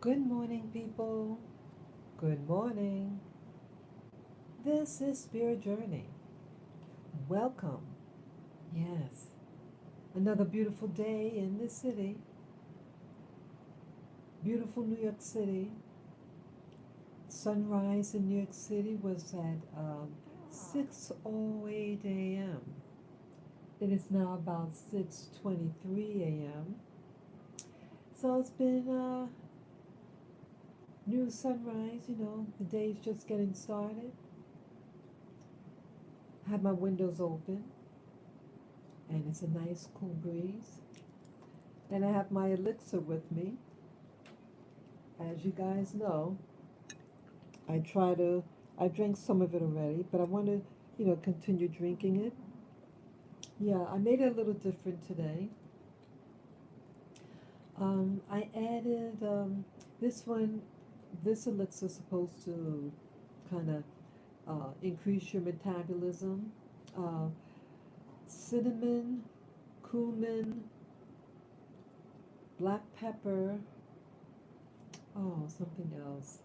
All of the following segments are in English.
Good morning, people. Good morning. This is Spirit Journey. Welcome. Yes, another beautiful day in the city. Beautiful New York City. Sunrise in New York City was at 6:08 a.m. It is now about 6:23 a.m. So it's been new sunrise. The day's just getting started. I have my windows open, and it's a nice cool breeze. And I have my elixir with me. As you guys know, I try to, I drank some of it already, but I want to, continue drinking it. Yeah, I made it a little different today. I added this one, this elixir is supposed to kind of increase your metabolism. Uh, Cinnamon, cumin, black pepper, something else.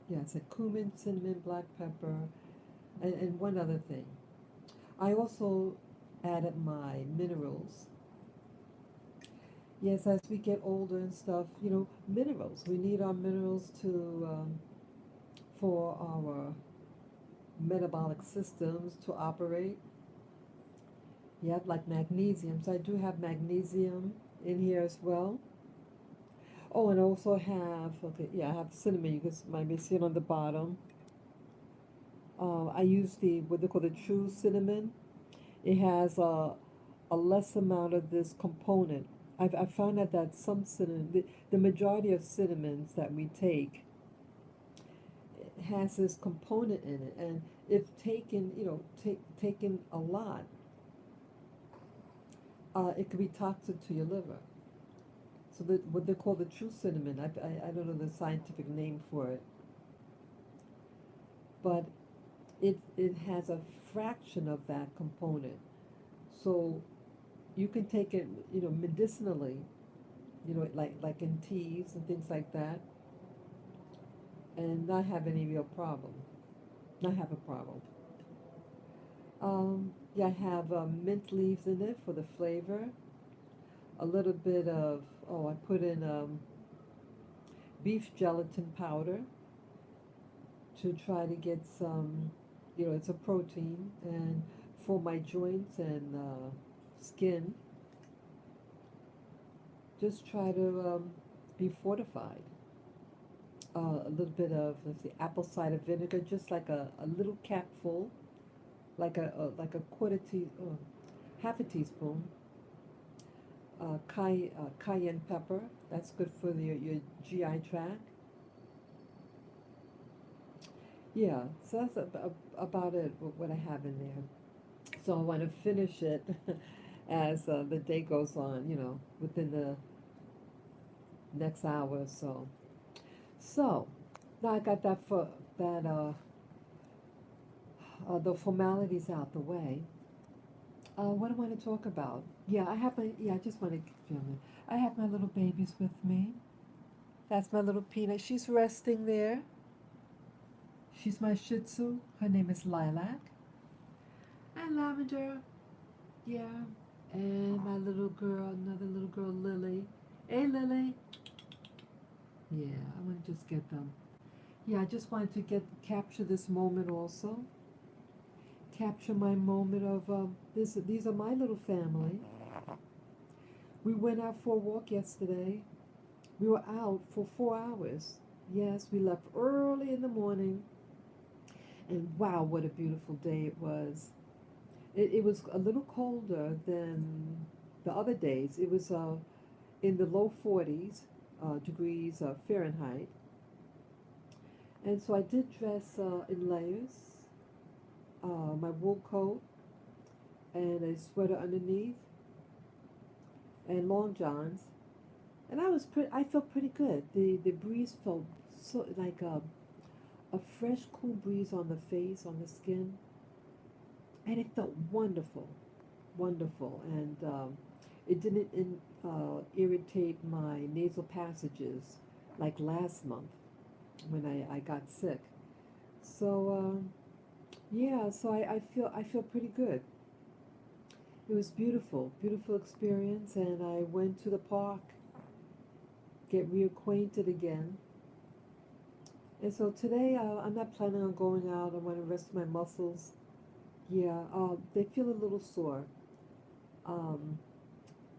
Yeah, it's a cumin, cinnamon, black pepper, and one other thing. I also added my minerals. Yes, as we get older and stuff, minerals. We need our minerals to for our metabolic systems to operate. Yep, like magnesium. So I do have magnesium in here as well. Oh, and I also have, okay, yeah, I have cinnamon. You can maybe see it on the bottom. I use what they call the true cinnamon. It has a less amount of this component. I found out that some cinnamon, the majority of cinnamons that we take has this component in it, and if taken, taken a lot, it could be toxic to your liver. So what they call the true cinnamon, I don't know the scientific name for it, but it has a fraction of that component. So you can take it, medicinally, like in teas and things like that, and not have any real problem. Not have a problem. Yeah, I have mint leaves in it for the flavor. A little bit of, I put in beef gelatin powder to try to get some, it's a protein, and for my joints and skin, just try to be fortified. A little bit of, let's see, apple cider vinegar, just like a little capful, like a half a teaspoon. Cayenne pepper, that's good for your GI tract. Yeah, so that's about it, what I have in there. So I want to finish it as the day goes on, within the next hour or so. So now I got that the formalities out the way. What do I want to talk about? I just want to film it. I have my little babies with me. That's my little Peanut. She's resting there. She's my Shih Tzu. Her name is Lilac. And Lavender. Yeah. And my little girl, another little girl, Lily. Hey, Lily. Yeah, I want to just get them. Yeah, I just wanted to capture this moment also. Capture my moment of this. These are my little family. We went out for a walk yesterday. We were out for 4 hours. Yes, we left early in the morning, and wow, what a beautiful day it was. It was a little colder than the other days. It was in the low 40s degrees Fahrenheit. And so I did dress in layers, my wool coat and a sweater underneath and long johns. And I felt pretty good. The breeze felt so like a fresh, cool breeze on the face, on the skin, and it felt wonderful, wonderful. And It didn't irritate my nasal passages like last month when I got sick. So yeah, so I feel pretty good. It was beautiful, beautiful experience, and I went to the park, get reacquainted again. And so today I'm not planning on going out. I want to rest my muscles. Yeah, they feel a little sore. Um,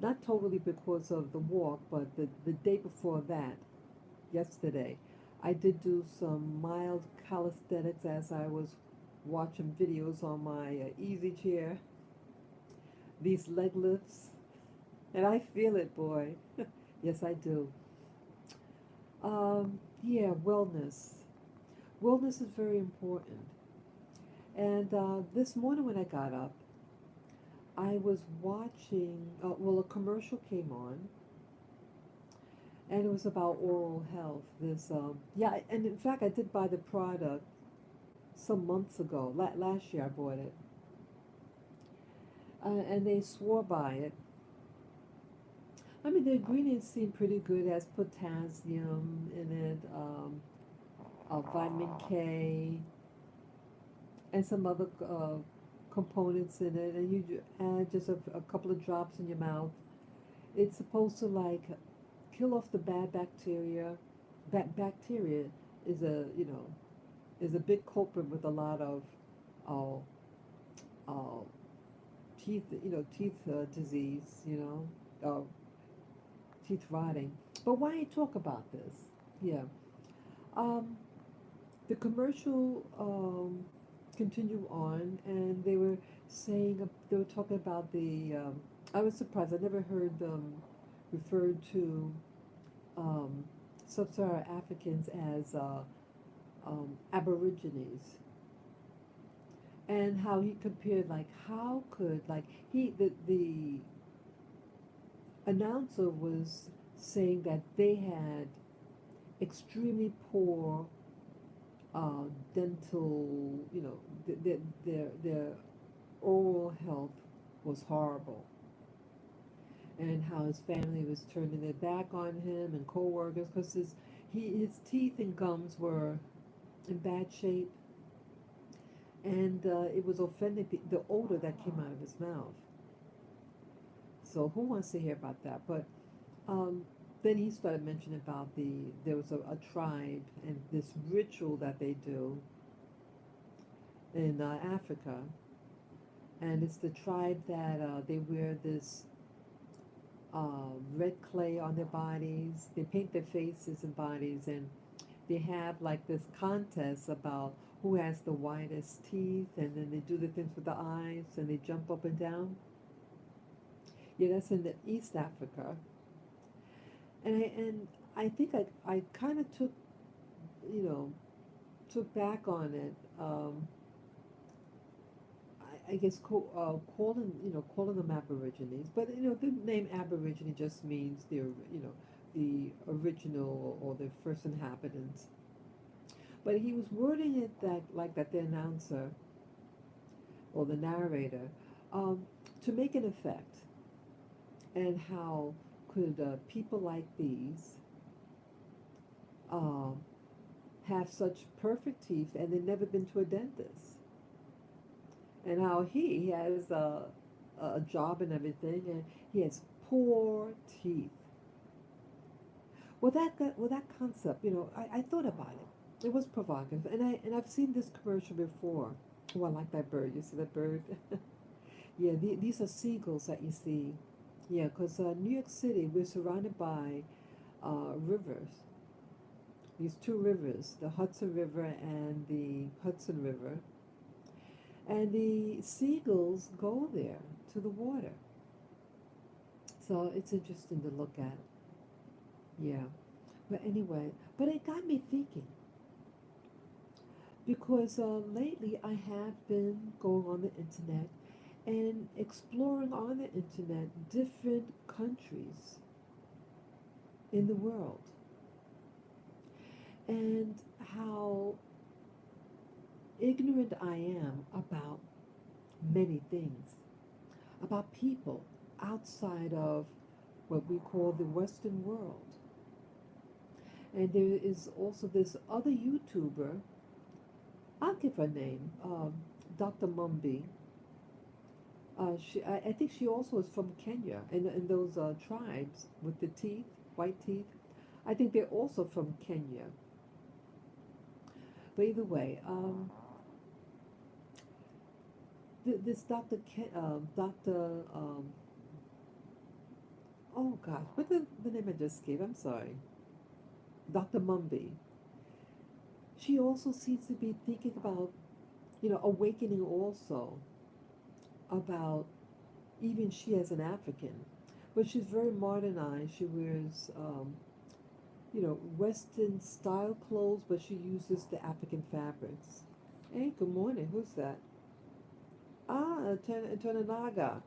Not totally because of the walk, but the day before that, yesterday, I did do some mild calisthenics as I was watching videos on my easy chair, these leg lifts, and I feel it, boy. Yes, I do. Yeah, wellness. Wellness is very important. And this morning when I got up, I was watching, well, a commercial came on, and it was about oral health. Yeah, and in fact, I did buy the product some months ago. Last year I bought it, and they swore by it. I mean, the ingredients seem pretty good. It has potassium in it, vitamin K, and some other components in it, and you add just a couple of drops in your mouth. It's supposed to like kill off the bad bacteria. Bacteria is a big culprit with a lot of uh, uh, teeth disease, teeth rotting. But why talk about this? Yeah. Um, the commercial continued on, and they were talking about I was surprised. I never heard them referred to um, sub-Saharan Africans as Aborigines, and how he compared like how could like he the announcer was saying that they had extremely poor dental, their oral health was horrible, and how his family was turning their back on him and co-workers because his teeth and gums were in bad shape, and it was offending the odor that came out of his mouth. So who wants to hear about that? But um, then he started mentioning about there was a tribe and this ritual that they do in Africa, and it's the tribe that they wear this red clay on their bodies. They paint their faces and bodies, and they have like this contest about who has the whitest teeth, and then they do the things with the eyes, and they jump up and down. Yeah, that's in the East Africa, and I think I kind of you know took back on it. I guess calling them Aborigines, but the name Aborigine just means the original or the first inhabitants. But he was wording it that like that the announcer or the narrator um, to make an effect, and how could people like these um, have such perfect teeth and they've never been to a dentist, and how he has a job and everything, and he has poor teeth. Well, that concept, I thought about it. It was provocative, and I've seen this commercial before. Oh, I like that bird. You see that bird? Yeah, these are seagulls that you see. Yeah, because New York City, we're surrounded by rivers. These two rivers, the Hudson River and the Hudson River, and the seagulls go there to the water. So it's interesting to look at. Yeah. But anyway, but it got me thinking because lately I have been going on the internet and exploring on the internet different countries in the world, and how ignorant I am about many things, about people. outside of what we call the Western world. And there is also this other YouTuber, I'll give her name, Dr. Mumby. I think she also is from Kenya, and those tribes with the teeth, white teeth. I think they're also from Kenya. But either way, this Dr. Oh God, what the name I just gave? I'm sorry, Dr. Mumby. She also seems to be thinking about, awakening also about even she as an African, but she's very modernized. She wears, Western style clothes, but she uses the African fabrics. Hey, good morning. Who's that? Ah, Naga.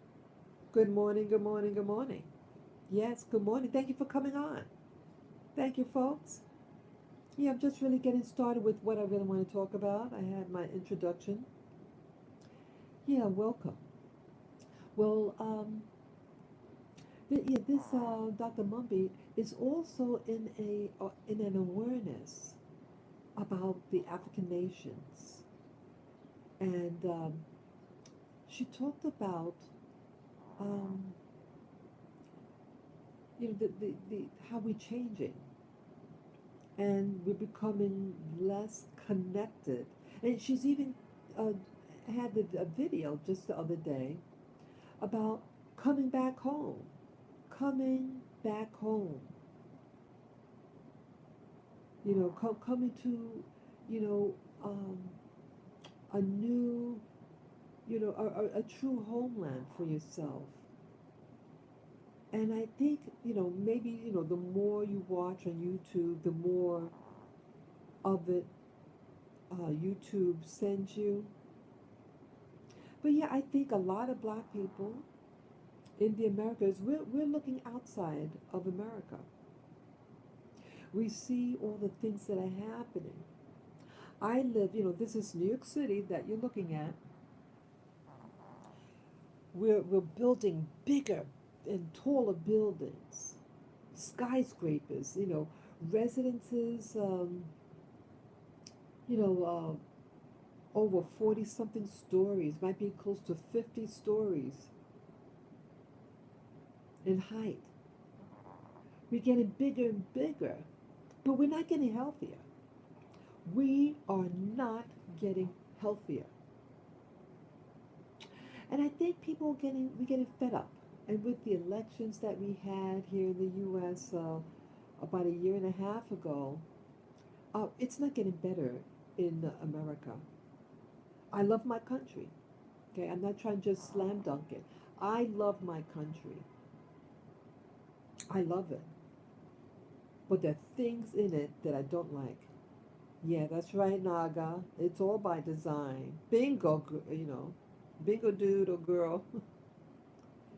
Good morning, good morning, good morning. Yes, good morning. Thank you for coming on. Thank you, folks. Yeah, I'm just really getting started with what I really want to talk about. I had my introduction. Yeah, welcome. Well, yeah, this Dr. Mumby is also in an awareness about the African nations, and she talked about um, the how we're changing and we're becoming less connected. And she's even uh, had a video just the other day about coming back home, coming back home. Coming to, you know, um, a new, a true homeland for yourself. And I think, maybe, the more you watch on YouTube, the more of it YouTube sends you. But yeah, I think a lot of black people in the Americas, we're looking outside of America. We see all the things that are happening. I live, this is New York City that you're looking at. We're building bigger and taller buildings, skyscrapers, residences, you know, over 40 something stories, might be close to 50 stories in height. We're getting bigger and bigger, but we're not getting healthier. We are not getting healthier. And I think we're getting fed up. And with the elections that we had here in the U.S. About a year and a half ago, it's not getting better in America. I love my country. Okay, I'm not trying to just slam dunk it. I love my country. I love it. But there are things in it that I don't like. Yeah, that's right, Naga. It's all by design. Bingo, bingo dude or girl.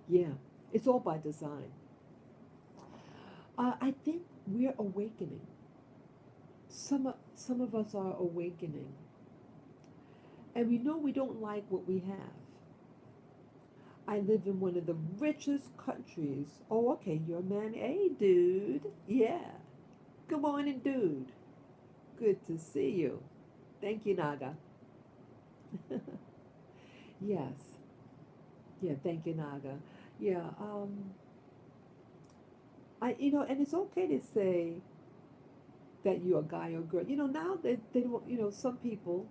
Yeah, it's all by design. I think we're awakening. Some of us are awakening. And we know we don't like what we have. I live in one of the richest countries. Oh, okay, you're a man. Hey, dude. Yeah. Good morning, dude. Good to see you. Thank you, Naga. Yes. Yeah, thank you, Naga. Yeah, and it's okay to say that you're a guy or girl. Now they don't, some people,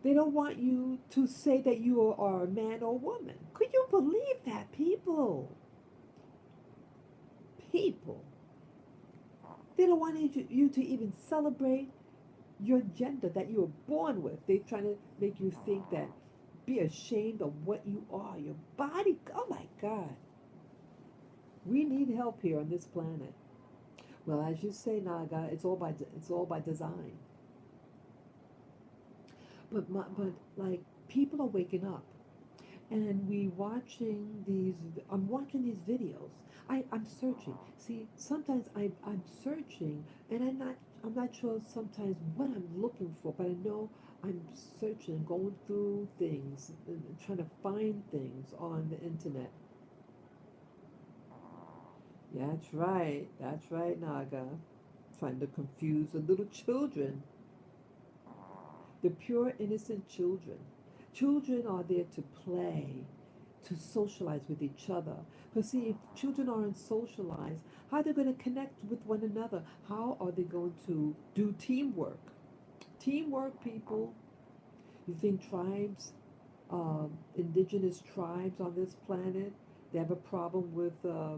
they don't want you to say that you are a man or woman. Could you believe that, people? People. They don't want you to even celebrate your gender that you were born with. They're trying to make you think that, be ashamed of what you are, your body. Oh my God. We need help here on this planet. Well, as you say, Naga, it's all by design. But like people are waking up, and I'm watching these videos. I'm searching. See, sometimes I'm searching, and I'm not sure sometimes what I'm looking for, but I know I'm searching, going through things, and trying to find things on the internet. That's right, Naga. Trying to confuse the little children, the pure, innocent children. Children are there to play, to socialize with each other. Because, see, if children aren't socialized, how are they going to connect with one another? How are they going to do teamwork? Teamwork, people. You think tribes, indigenous tribes on this planet, they have a problem with uh,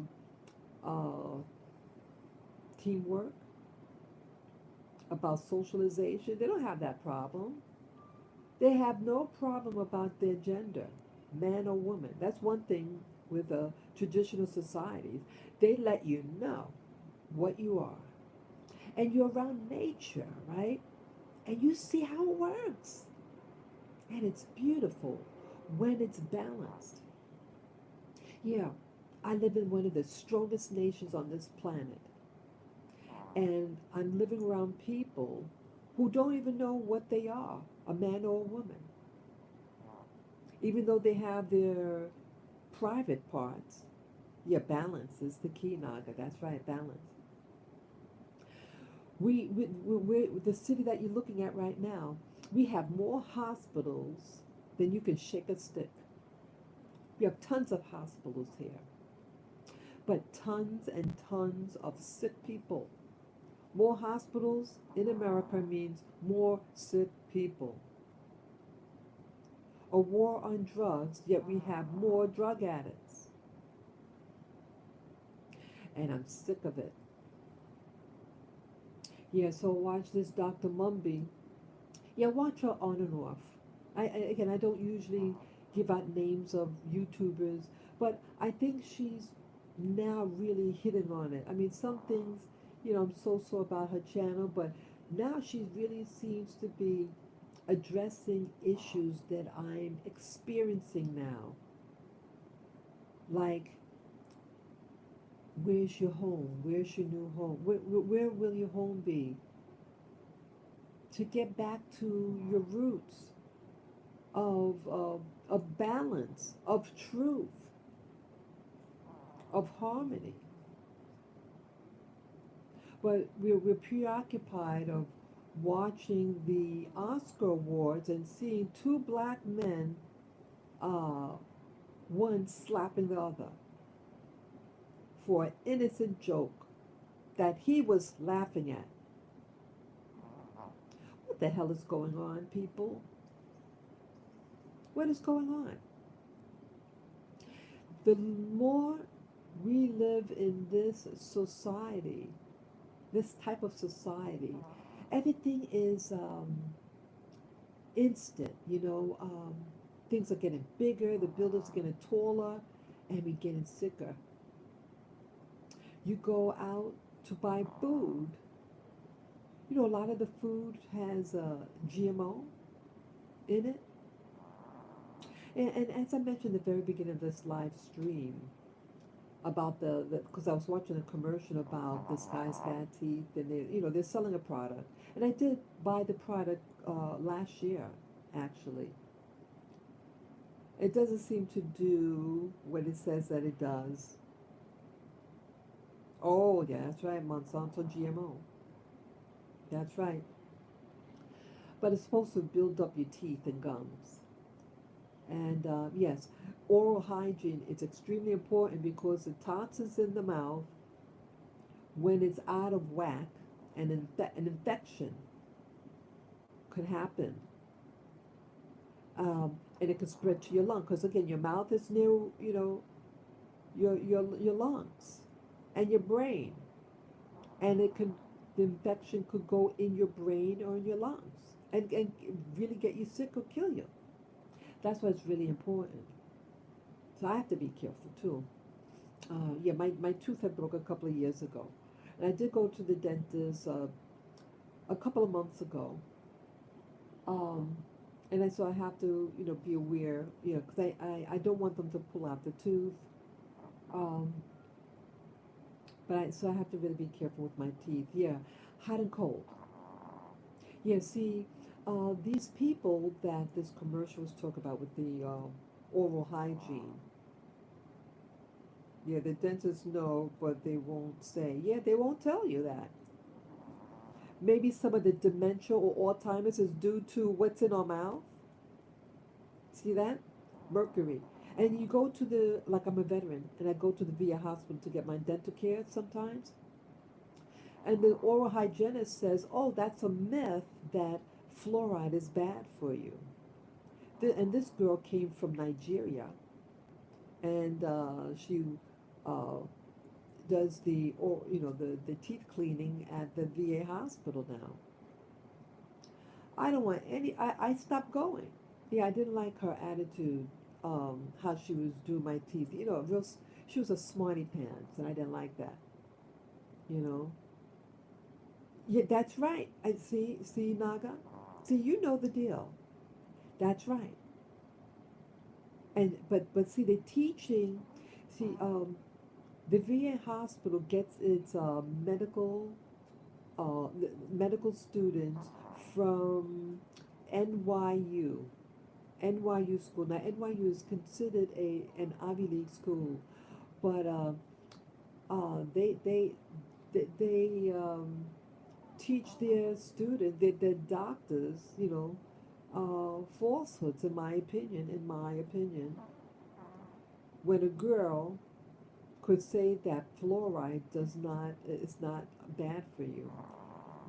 teamwork, about socialization? They don't have that problem. They have no problem about their gender, man or woman. That's one thing with traditional societies. They let you know what you are. And you're around nature, right? And you see how it works. And it's beautiful when it's balanced. Yeah, I live in one of the strongest nations on this planet. And I'm living around people who don't even know what they are, a man or a woman. Even though they have their private parts. Yeah, balance is the key, Naga. That's right, balance. The city that you're looking at right now, we have more hospitals than you can shake a stick. We have tons of hospitals here, but tons and tons of sick people. More hospitals in America means more sick people. A war on drugs, yet we have more drug addicts. And I'm sick of it. Yeah, so watch this Dr. Mumby. Yeah, watch her on and off. Again, I don't usually give out names of YouTubers, but I think she's now really hitting on it. I mean, some things, I'm so about her channel, but now she really seems to be addressing issues that I'm experiencing now. Like, where's your home? Where's your new home? Where will your home be? To get back to your roots of balance, of truth, of harmony. But we're preoccupied of watching the Oscar awards and seeing two black men, uh, one slapping the other for an innocent joke that he was laughing at. What the hell is going on, people? What is going on? The more we live in this society, this type of society, everything is instant. Things are getting bigger, the buildings are getting taller, and we're getting sicker. You go out to buy food. A lot of the food has GMO in it. And as I mentioned at the very beginning of this live stream, about because I was watching a commercial about this guy's bad teeth, and they're selling a product, and I did buy the product last year, actually. It doesn't seem to do what it says that it does. Oh yeah, that's right, Monsanto GMO. That's right. But it's supposed to build up your teeth and gums. And yes, oral hygiene is extremely important because the toxins in the mouth, when it's out of whack, an infection could happen. And it can spread to your lung because again, your mouth is near, your lungs and your brain, and the infection could go in your brain or in your lungs and really get you sick or kill you. That's why it's really important. So I have to be careful too. Yeah, my tooth had broke a couple of years ago. And I did go to the dentist a couple of months ago. Um, so I have to, be aware, because I don't want them to pull out the tooth. Um, so I have to really be careful with my teeth. Yeah, hot and cold. Yeah, see, these people that this commercial was talking about with the oral hygiene, Yeah, the dentists know, but they won't say. Yeah, they won't tell you that. Maybe some of the dementia or Alzheimer's is due to what's in our mouth. See that? Mercury. And you go to the, like I'm a veteran, and I go to the VA hospital to get my dental care sometimes. And the oral hygienist says, oh, that's a myth that fluoride is bad for you. And this girl came from Nigeria, and she uh, does the teeth cleaning at the VA hospital now. I don't want any. I stopped going. Yeah, I didn't like her attitude. How she was doing my teeth. She was a smarty pants, and I didn't like that. You know. Yeah, that's right. I see Naga. See, you know the deal. That's right. And but see the teaching. See, the VA hospital gets its medical students from NYU. NYU school. Now NYU is considered an Ivy League school, but they teach their students, their doctors, falsehoods. In my opinion, when a girl could say that fluoride does not is not bad for you,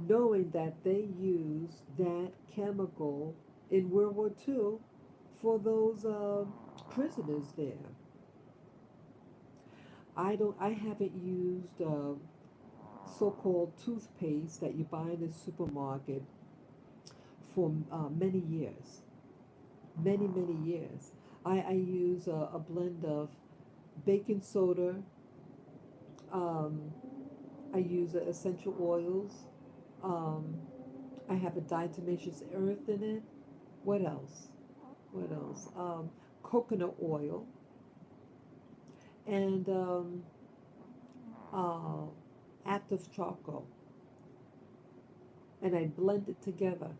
knowing that they used that chemical in World War II for those prisoners there. I haven't used so-called toothpaste that you buy in the supermarket for many years, many years. I use a blend of baking soda. Um, I use essential oils. Um, I have a diatomaceous earth in it. What else? What else? Coconut oil and uh, active charcoal, and I blend it together.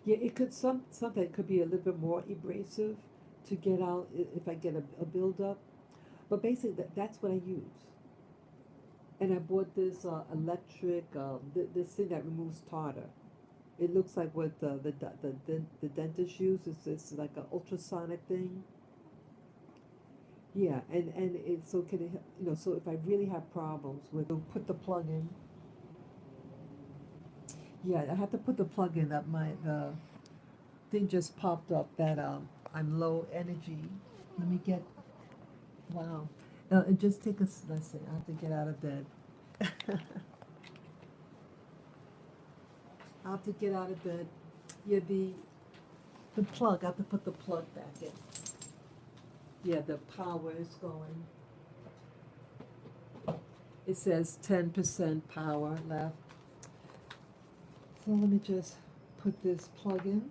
Yeah, it could something could be a little bit more abrasive to get out if I get a buildup, but basically that's what I use. And I bought this electric this thing that removes tartar. It looks like what the dentist uses. It's like an ultrasonic thing. Yeah, and it so can it, so if I really have problems with put the plug in. Yeah, I have to put the plug in that my the thing just popped up that I'm low energy. Let me get wow. And just take a let's see. I have to get out of bed. I have to get out of bed. Yeah, the plug. I have to put the plug back in. Yeah, the power is going. It says 10% power left. So let me just put this plug in.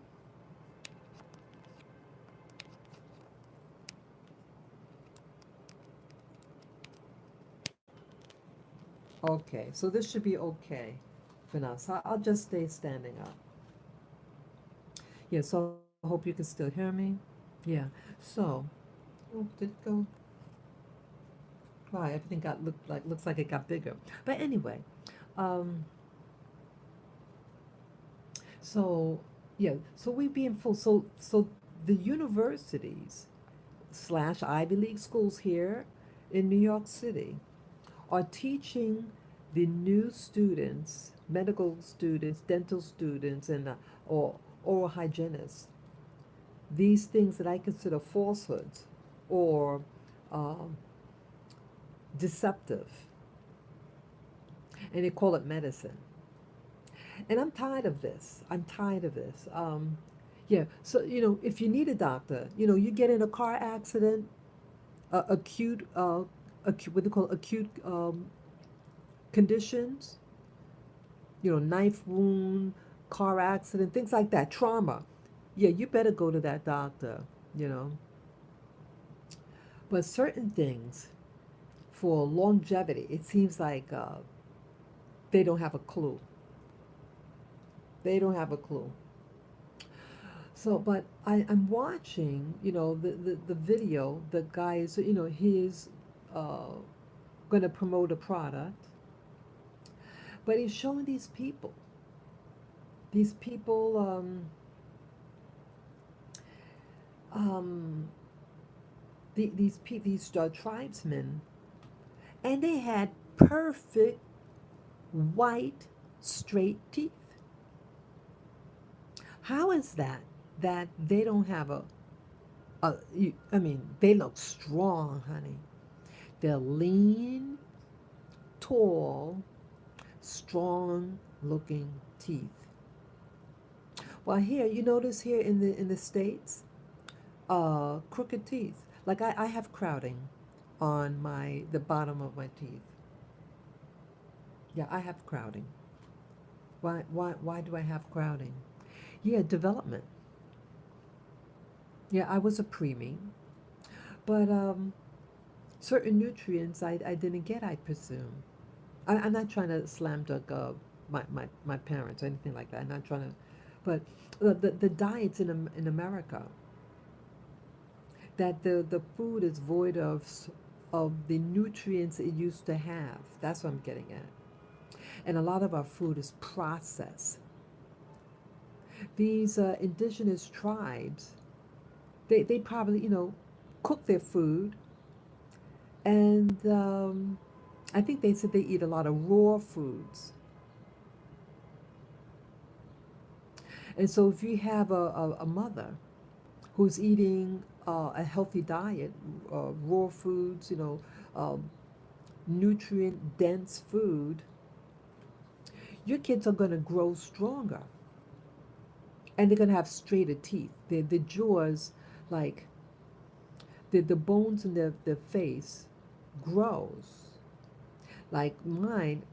Okay, so this should be okay for now. So I'll just stay standing up. Yeah, so I hope you can still hear me. Yeah, so, oh, did it go? Wow, everything looks like it got bigger. But anyway, um, so yeah, so we being full. So the universities slash Ivy League schools here in New York City are teaching the new students, medical students, dental students, and or oral hygienists, these things that I consider falsehoods or um, deceptive, and they call it medicine. And I'm tired of this. I'm tired of this. Yeah, so if you need a doctor, you get in a car accident, acute, what they call acute conditions, knife wound, car accident, things like that, trauma. Yeah, you better go to that doctor, you know. But certain things for longevity, it seems like they don't have a clue. They don't have a clue. So, but I'm watching, the video. The guy is, he's uh, going to promote a product, but he's showing these people, um, these tribesmen, and they had perfect white, straight teeth. How is that they don't have I mean, they look strong, honey. They're lean, tall, strong looking teeth. Well, here, you notice here in the States, crooked teeth. Like I have crowding on the bottom of my teeth. Yeah, I have crowding. Why do I have crowding? Yeah, development. Yeah, I was a preemie, but certain nutrients I didn't get, I presume. I'm not trying to slam dunk my parents or anything like that. I'm not trying to, but the diets in America, that the food is void of the nutrients it used to have. That's what I'm getting at. And a lot of our food is processed. These indigenous tribes, they probably, cook their food, and I think they said they eat a lot of raw foods. And so if you have a mother who's eating a healthy diet, raw foods, um, nutrient dense food, your kids are going to grow stronger, and they're going to have straighter teeth. The jaws, like the bones in their face, grows. Like mine,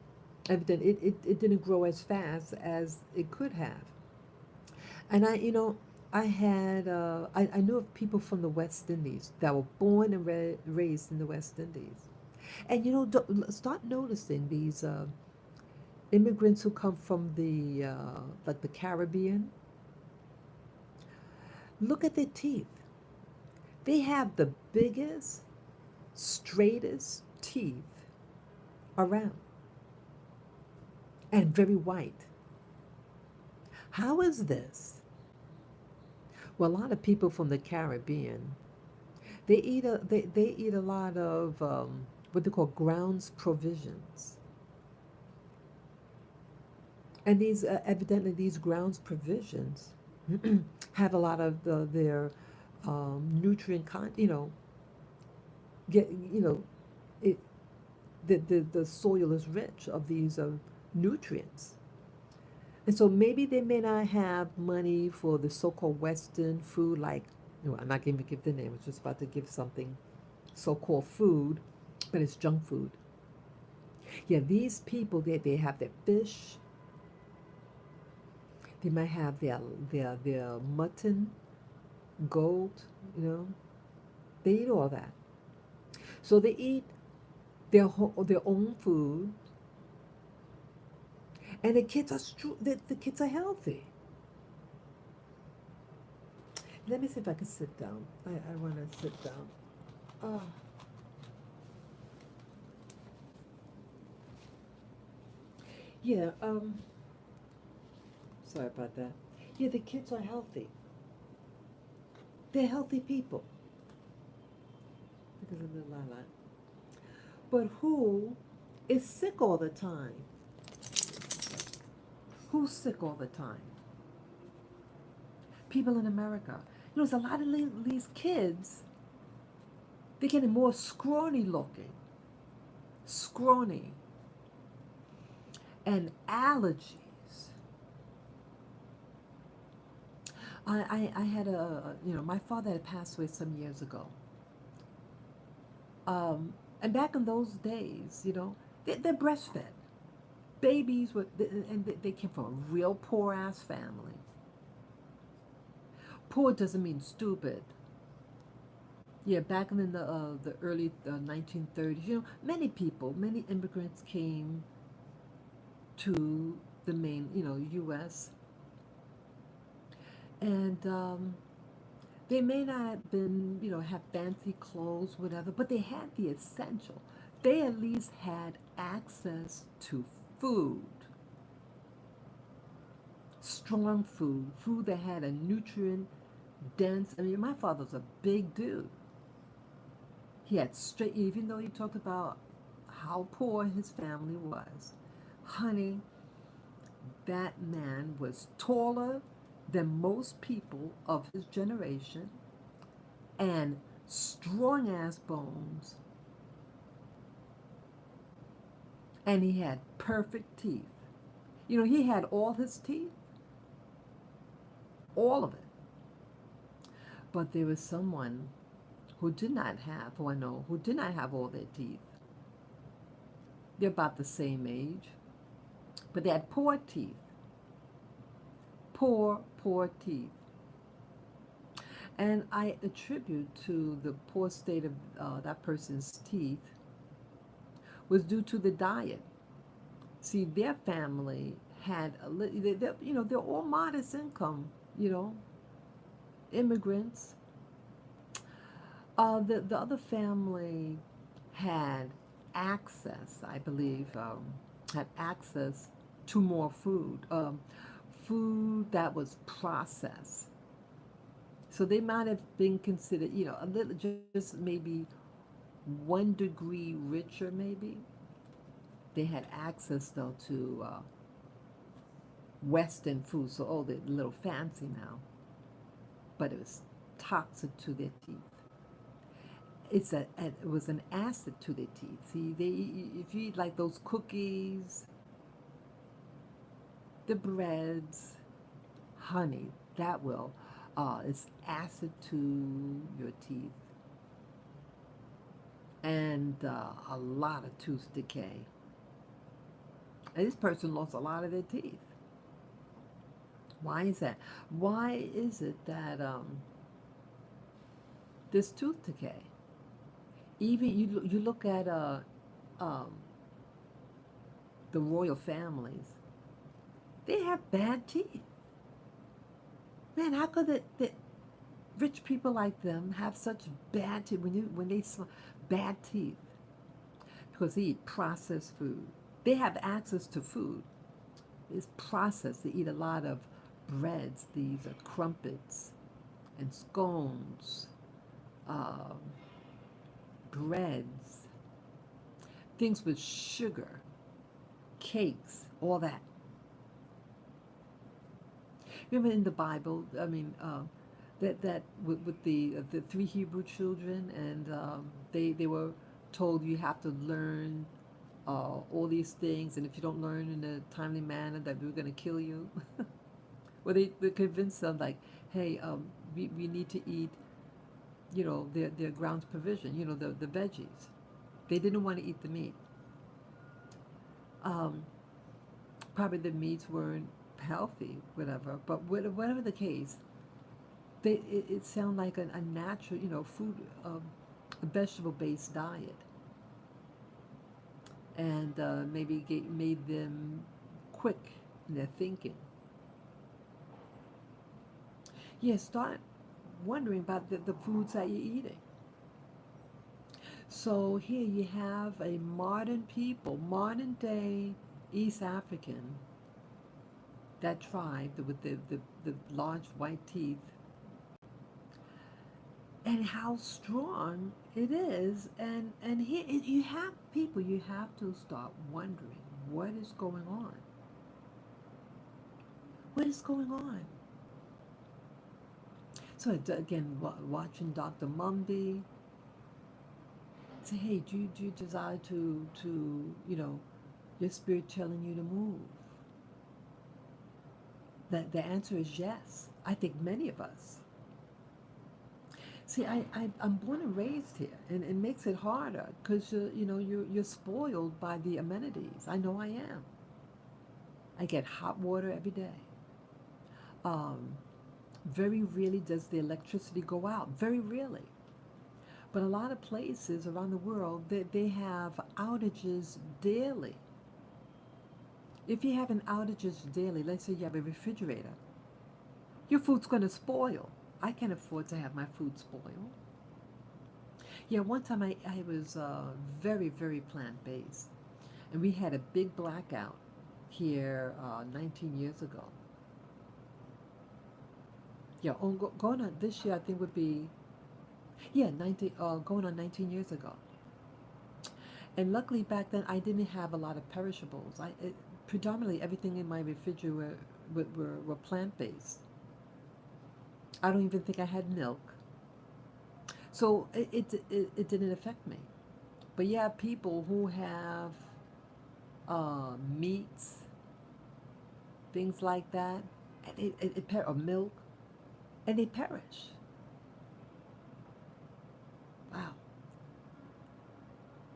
evidently it didn't grow as fast as it could have. And I knew of people from the West Indies that were born and raised in the West Indies. And start noticing these immigrants who come from like the Caribbean. Look at their teeth. They have the biggest, straightest teeth around, and very white. How is this? Well, a lot of people from the Caribbean, they eat a lot of what they call grounds provisions, and these evidently these grounds provisions have a lot of their nutrient get it the soil is rich of these nutrients. And so maybe they may not have money for the so-called Western food, like, I'm not going to give the name, I was just about to give something so-called food, but it's junk food. Yeah, these people, they have their fish, they might have their mutton, goat, they eat all that. So they eat their own food, and the kids are healthy. Let me see if I can sit down. I want to sit down. Oh. Yeah, sorry about that. Yeah, the kids are healthy. They're healthy people because of the lilac. But who is sick all the time? Who's sick all the time? People in America. There's a lot of these kids, they're getting more scrawny looking. Scrawny. And allergies. I had my father had passed away some years ago. And back in those days, they're breastfed. Babies and they came from a real poor ass family. Poor doesn't mean stupid. Yeah, back in the early 1930s, many immigrants came to the main, U.S. And they may not have been, have fancy clothes, whatever, but they had the essential. They at least had access to food, strong food, food that had a nutrient dense. I mean, my father's a big dude. He had straight, even though he talked about how poor his family was, honey, that man was taller than most people of his generation and strong ass bones, and he had perfect teeth. He had all his teeth, all of it. But there was someone who did not have, who I know, who did not have all their teeth. They're about the same age, but they had poor teeth. Poor teeth. And I attribute to the poor state of that person's teeth was due to the diet. See, their family had they're all modest income, you know, immigrants. The other family had access, I believe, had access to more food, food that was processed. So they might have been considered, a little, just maybe 1 degree richer, maybe. They had access though to Western food, so they're a little fancy now, but it was toxic to their teeth. It was an acid to their teeth. See, if you eat like those cookies, the breads, honey, that will, it's acid to your teeth, and a lot of tooth decay. And this person lost a lot of their teeth. Why is that? Why is it that this tooth decay? Even you look at um, the royal families, they have bad teeth. Man, how could the rich people like them have such bad teeth when they bad teeth? Because they eat processed food. They have access to food. It's processed. They eat a lot of breads. These are crumpets and scones, um, breads, things with sugar, cakes, all that. Remember in the Bible, I mean, that with the three Hebrew children, and they were told you have to learn all these things, and if you don't learn in a timely manner, that we're going to kill you. Well, they convinced them like, hey, we need to eat, their grounds provision, the veggies. They didn't want to eat the meat. Um, Probably the meats weren't healthy, whatever. But whatever the case, it sounded like a natural, food, a vegetable-based diet, and maybe made them quick in their thinking. Yeah, start wondering about the foods that you're eating. So here you have a modern people, modern day East African, that tribe with the large white teeth, and how strong it is. And here you have people, you have to start wondering what is going on. What is going on? So again, watching Dr. Mumby say, hey, do you desire to your spirit telling you to move? That the answer is yes. I think many of us. See, I'm born and raised here, and it makes it harder because you're spoiled by the amenities. I know I am. I get hot water every day. Um, Very rarely does the electricity go out. Very rarely. But a lot of places around the world, they have outages daily. If you have an outages daily, let's say you have a refrigerator, Your food's going to spoil. I can't afford to have my food spoil. Yeah, one time I was very, very plant based, and we had a big blackout here 19 years ago. Yeah, going on this year, I think would be, yeah, 19, going on 19 years ago. And luckily back then, I didn't have a lot of perishables. Predominantly everything in my refrigerator were plant based. I don't even think I had milk. So it didn't affect me. But yeah, people who have meats, things like that, and or milk, and they perish. Wow.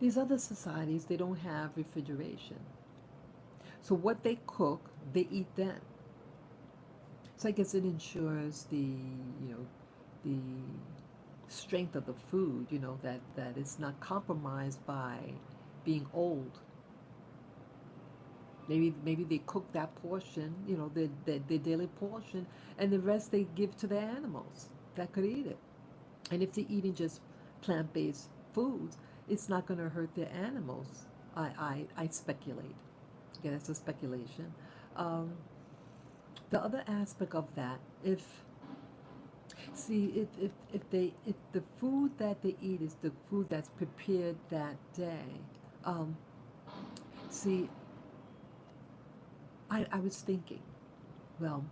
These other societies, they don't have refrigeration. So what they cook, they eat then. So I guess it ensures the strength of the food, that it's not compromised by being old. Maybe they cook that portion, their daily portion, and the rest they give to their animals that could eat it. And if they're eating just plant-based foods, it's not going to hurt their animals. I speculate. Yeah, that's a speculation. Um, the other aspect of that, if the food that they eat is the food that's prepared that day, um, see, I was thinking, well,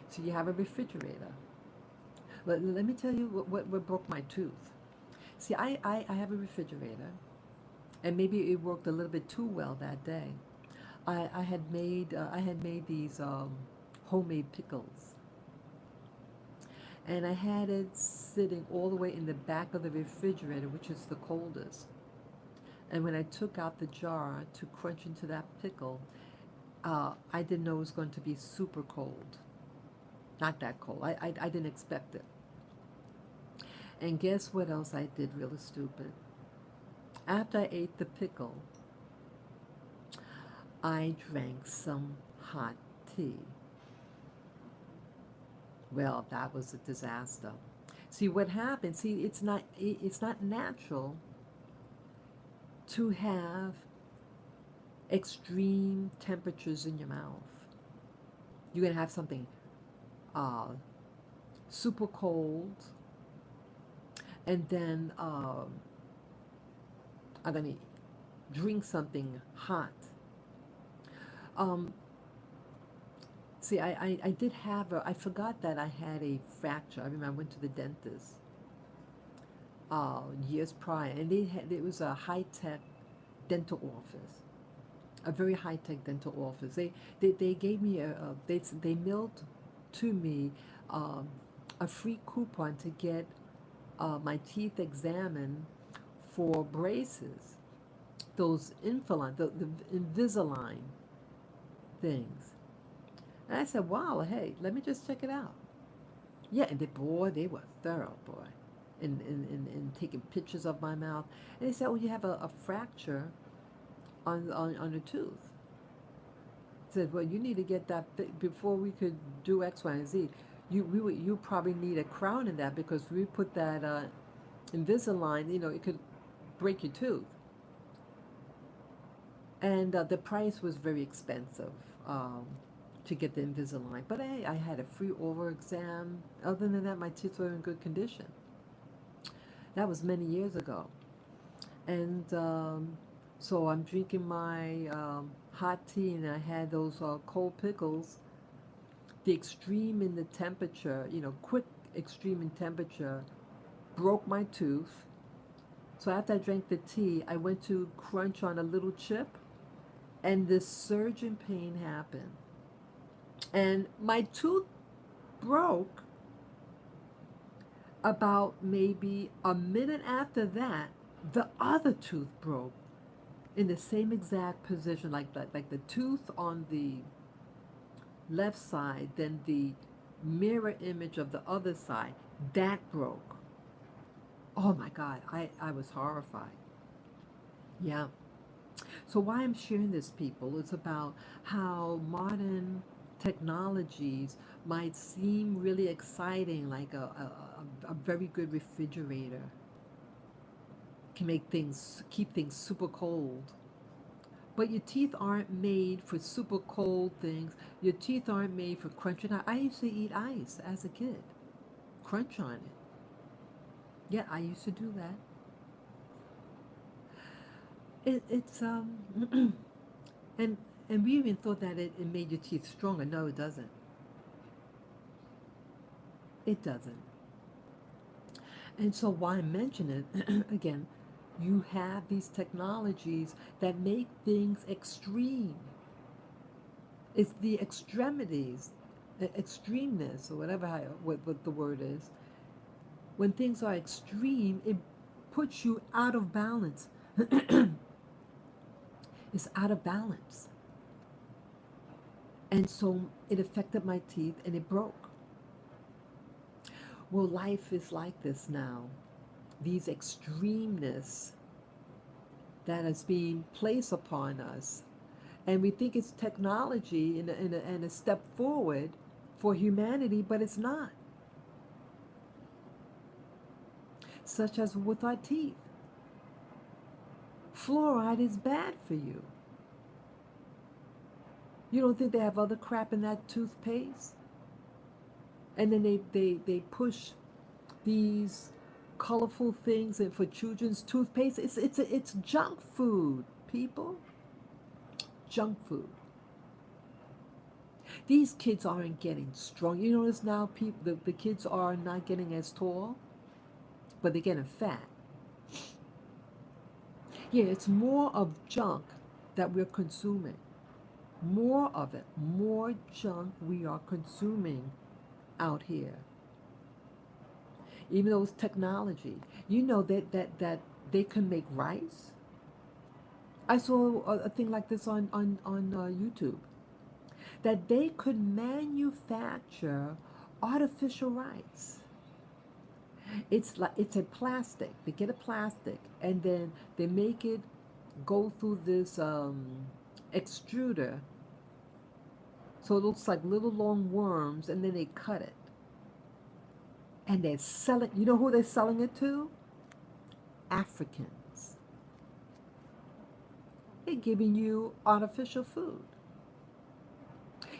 so you have a refrigerator. Let me tell you what broke my tooth. See, I have a refrigerator, and maybe it worked a little bit too well that day. I had made these homemade pickles, and I had it sitting all the way in the back of the refrigerator, which is the coldest. And when I took out the jar to crunch into that pickle, I didn't know it was going to be super cold. Not that cold. I didn't expect it. And guess what else I did really stupid? After I ate the pickle, I drank some hot tea. Well, that was a disaster. See what happened? See, it's not natural to have extreme temperatures in your mouth. You're gonna have something uh, super cold, and then I'm gonna drink something hot. Um, See, I did have I forgot that I had a fracture. I remember I went to the dentist years prior, and it was a high tech dental office, a very high tech dental office. They gave me they mailed to me um, a free coupon to get my teeth examined for braces, those the Invisalign things. And I said, wow, hey, let me just check it out. Yeah, and they were thorough, boy, in taking pictures of my mouth. And they said, oh, you have a fracture on a tooth. I said, well, you need to get that before we could do X, Y, and Z. You probably need a crown in that, because if we put that Invisalign, it could break your tooth. And the price was very expensive. To get the Invisalign. But I had a free oral exam. Other than that, my teeth were in good condition. That was many years ago. And so I'm drinking my hot tea, and I had those cold pickles. The extreme in the temperature, quick extreme in temperature, broke my tooth. So after I drank the tea, I went to crunch on a little chip, and this surge in pain happened. And my tooth broke about maybe a minute after that. The other tooth broke in the same exact position, like the tooth on the left side, then the mirror image of the other side, that broke. Oh my God, I was horrified. Yeah. So why I'm sharing this, people, is about how modern technologies might seem really exciting, like a very good refrigerator can make things, keep things super cold. But your teeth aren't made for super cold things. Your teeth aren't made for crunching. I used to eat ice as a kid, crunch on it. Yeah, I used to do that. It's and and we even thought that it made your teeth stronger. No, it doesn't. It doesn't. And so why mention it again? You have these technologies that make things extreme. It's the extremities, extremeness, or whatever what the word is. When things are extreme, it puts you out of balance. It's out of balance. And so it affected my teeth and it broke. Well, life is like this now. These extremeness that is being placed upon us. And we think it's technology and a step forward for humanity, but it's not. Such as with our teeth. Fluoride is bad for you. You don't think they have other crap in that toothpaste? And then they push these colorful things in for children's toothpaste. It's junk food, people. Junk food. These kids aren't getting strong. You notice now the kids are not getting as tall, but they're getting fat. Yeah, it's more of junk that we're consuming. More of it. More junk we are consuming out here. Even though it's technology. You know that they can make rice. I saw a thing like this on YouTube. That they could manufacture artificial rice. It's a plastic. They get a plastic and then they make it go through this extruder, so it looks like little long worms, and then they cut it and they sell it. You know who they're selling it to? Africans. They're giving you artificial food.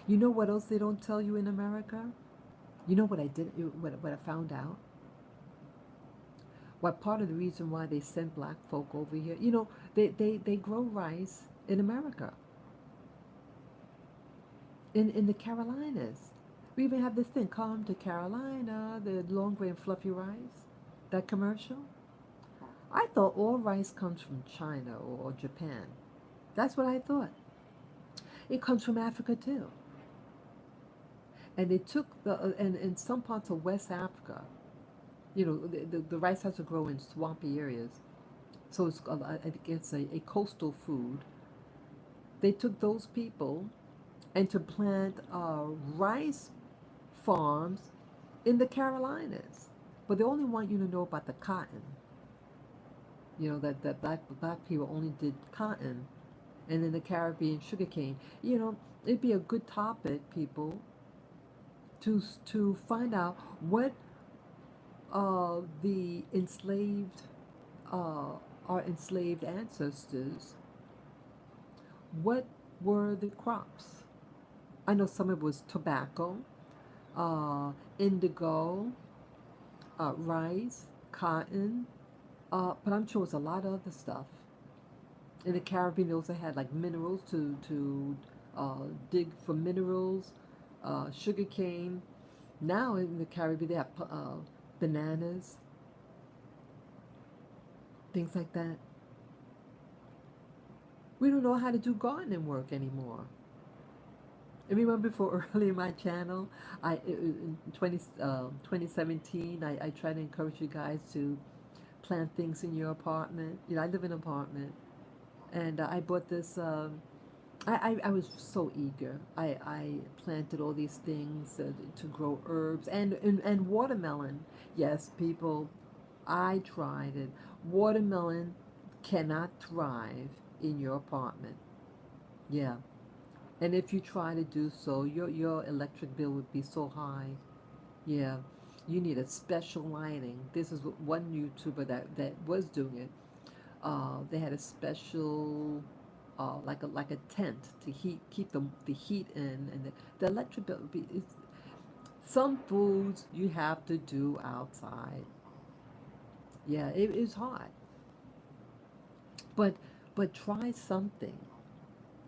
You know what else they don't tell you in America? You know what I did? What I found out? What part of the reason why they send black folk over here? You know, they grow rice in America, in the Carolinas. We even have this thing, come to Carolina, the long grain fluffy rice, that commercial. I thought all rice comes from China or Japan. That's what I thought. It comes from Africa too. And they took and in some parts of West Africa, you know, the rice has to grow in swampy areas. So I think it's a coastal food. They took those people and to plant rice farms in the Carolinas. But they only want you to know about the cotton. You know, that black people only did cotton, and in the Caribbean, sugarcane. You know, it'd be a good topic, people, to find out what the enslaved, uh, our enslaved ancestors, what were the crops? I know some of it was tobacco, indigo, rice, cotton, but I'm sure it was a lot of other stuff. In the Caribbean, they also had like minerals dig for minerals, sugar cane. Now in the Caribbean, they have bananas, things like that. We don't know how to do gardening work anymore. I remember before early in my channel, in 2017, I tried to encourage you guys to plant things in your apartment. You know, I live in an apartment, and I bought this. I was so eager. I planted all these things to grow herbs and watermelon. Yes, people, I tried it. Watermelon cannot thrive in your apartment. Yeah, And if you try to do so, your electric bill would be so high. Yeah, you need a special lining. This is what one YouTuber that was doing it. They had a special like a tent to keep the heat in, and the electric bill would be. Some foods you have to do outside. Yeah, it is hard, but try something.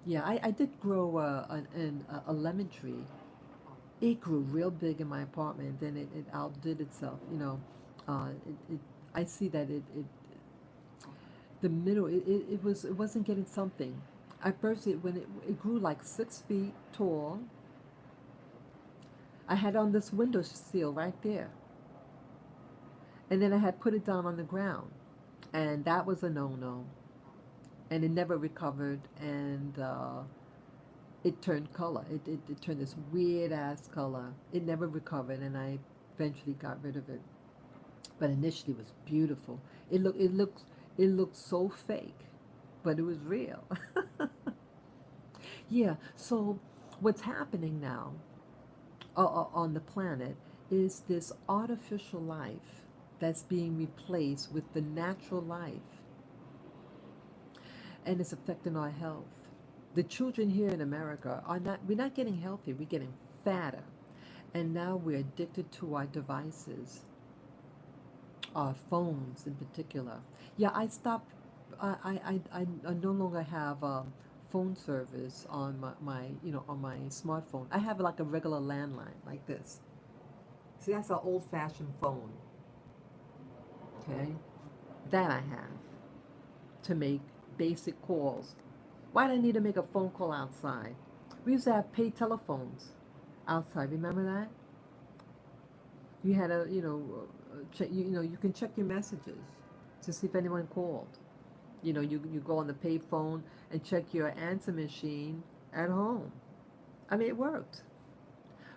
Yeah, I did grow a lemon tree. It grew real big in my apartment. Then it outdid itself. I see that the middle it wasn't getting something. At first, it grew like 6 feet tall. I had on this window sill right there, and then I had put it down on the ground, and that was a no-no. And it never recovered, and it turned color. It turned this weird ass color. It never recovered, and I eventually got rid of it. But initially, it was beautiful. It looked so fake, but it was real. Yeah. So what's happening now on the planet is this artificial life that's being replaced with the natural life, and it's affecting our health. The children here in America are not, we're not getting healthy, we're getting fatter. And now we're addicted to our devices, our phones in particular. Yeah, I stopped, I no longer have phone service on on my smartphone. I have like a regular landline like this. See, that's an old fashioned phone, okay? That I have to make basic calls. Why do I need to make a phone call outside? We used to have paid telephones outside. Remember that? You had you can check your messages to see if anyone called. You go on the pay phone and check your answer machine at home. I mean, it worked.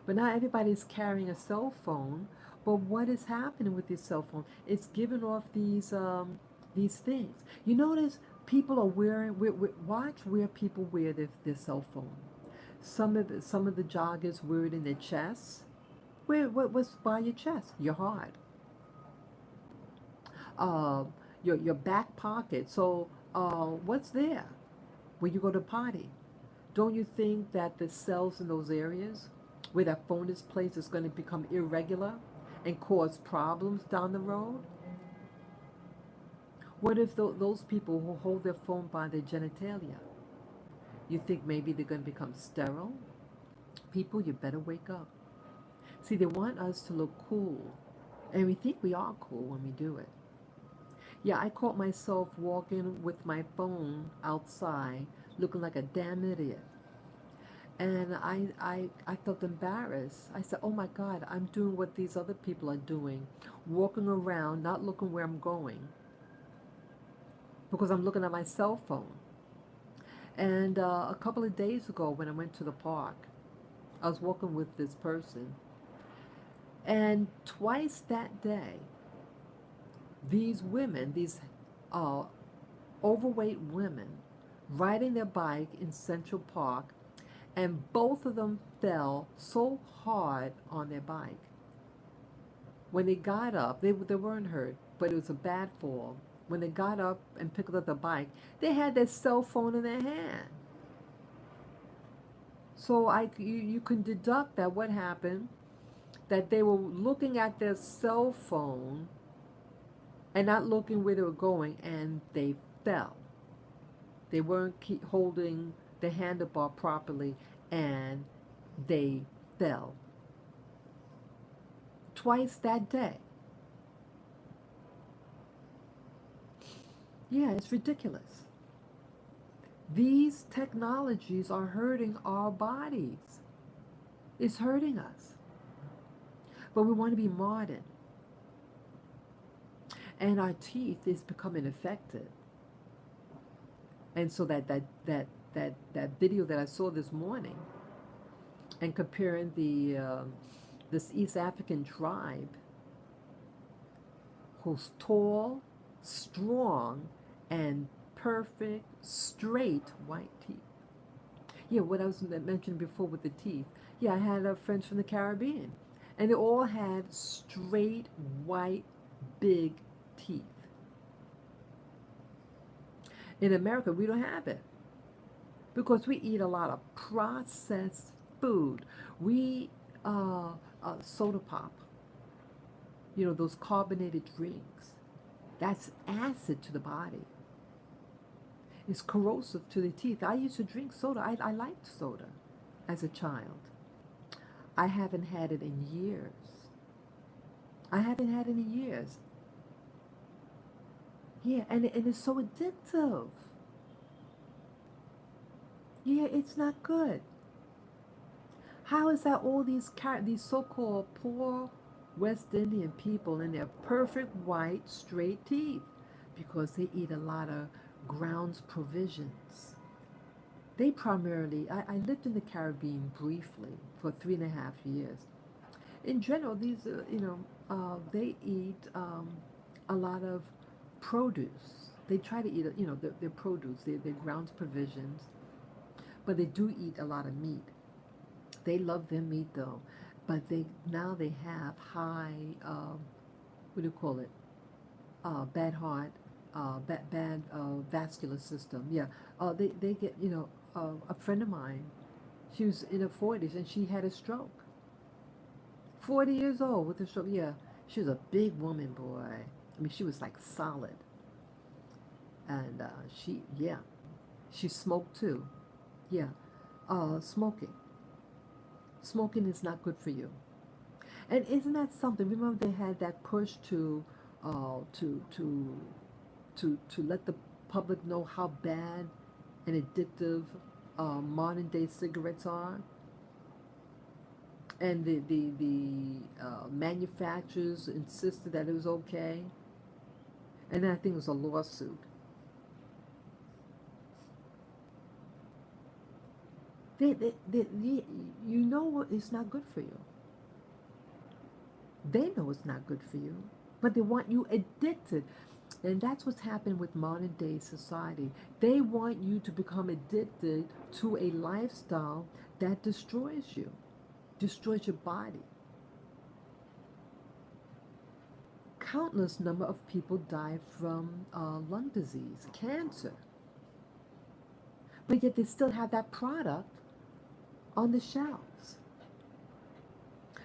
But now everybody's carrying a cell phone. But what is happening with your cell phone? It's giving off these things. You notice people are wearing. Watch where people wear their cell phone. Some of the joggers wear it in their chest. What's by your chest? Your heart. Uh, your back pocket. So what's there when you go to party? Don't you think that the cells in those areas where that phone is placed is going to become irregular and cause problems down the road? What if those people who hold their phone by their genitalia, you think maybe they're going to become sterile? People, you better wake up. See, they want us to look cool, and we think we are cool when we do it. Yeah, I caught myself walking with my phone outside looking like a damn idiot. And I felt embarrassed. I said, oh my God, I'm doing what these other people are doing, walking around, not looking where I'm going, because I'm looking at my cell phone. And a couple of days ago, when I went to the park, I was walking with this person. And twice that day, these women, these uh, overweight women, riding their bike in Central Park, and both of them fell so hard on their bike. When they got up, they weren't hurt, but it was a bad fall. When they got up and picked up the bike, they had their cell phone in their hand. So you can deduct that what happened, that they were looking at their cell phone and not looking where they were going, and they fell. They weren't holding the handlebar properly, and they fell. Twice that day. Yeah, it's ridiculous. These technologies are hurting our bodies. It's hurting us. But we want to be modern. And our teeth is becoming affected. And so that video that I saw this morning, and comparing this East African tribe who's tall, strong, and perfect, straight white teeth. Yeah, what I was mentioning before with the teeth. Yeah, I had friends from the Caribbean, and they all had straight white big teeth. In America, we don't have it because we eat a lot of processed food. We soda pop, those carbonated drinks. That's acid to the body. It's corrosive to the teeth. I used to drink soda. I liked soda as a child. I haven't had it in years. I haven't had it in years. Yeah, and it's so addictive. Yeah, it's not good. How is that all these so-called poor West Indian people in their perfect white straight teeth? Because they eat a lot of grounds provisions. They primarily, I lived in the Caribbean briefly for 3.5 years. In general, they eat a lot of produce. They try to eat, their produce, their grounds provisions, but they do eat a lot of meat. They love their meat though, but they have high, what do you call it? Bad heart, bad vascular system. Yeah, they get, a friend of mine, she was in her 40s and she had a stroke. 40 years old with a stroke. Yeah, she was a big woman, boy. I mean, she was like solid. And she smoked too. Yeah, smoking. Smoking is not good for you. And isn't that something? Remember, they had that push to, uh, to, to, to let the public know how bad and addictive modern day cigarettes are, and the manufacturers insisted that it was okay, and then I think it was a lawsuit. You know it's not good for you. They know it's not good for you, but they want you addicted. And that's what's happened with modern day society. They want you to become addicted to a lifestyle that destroys you, destroys your body. Countless number of people die from lung disease, cancer, but yet they still have that product on the shelves.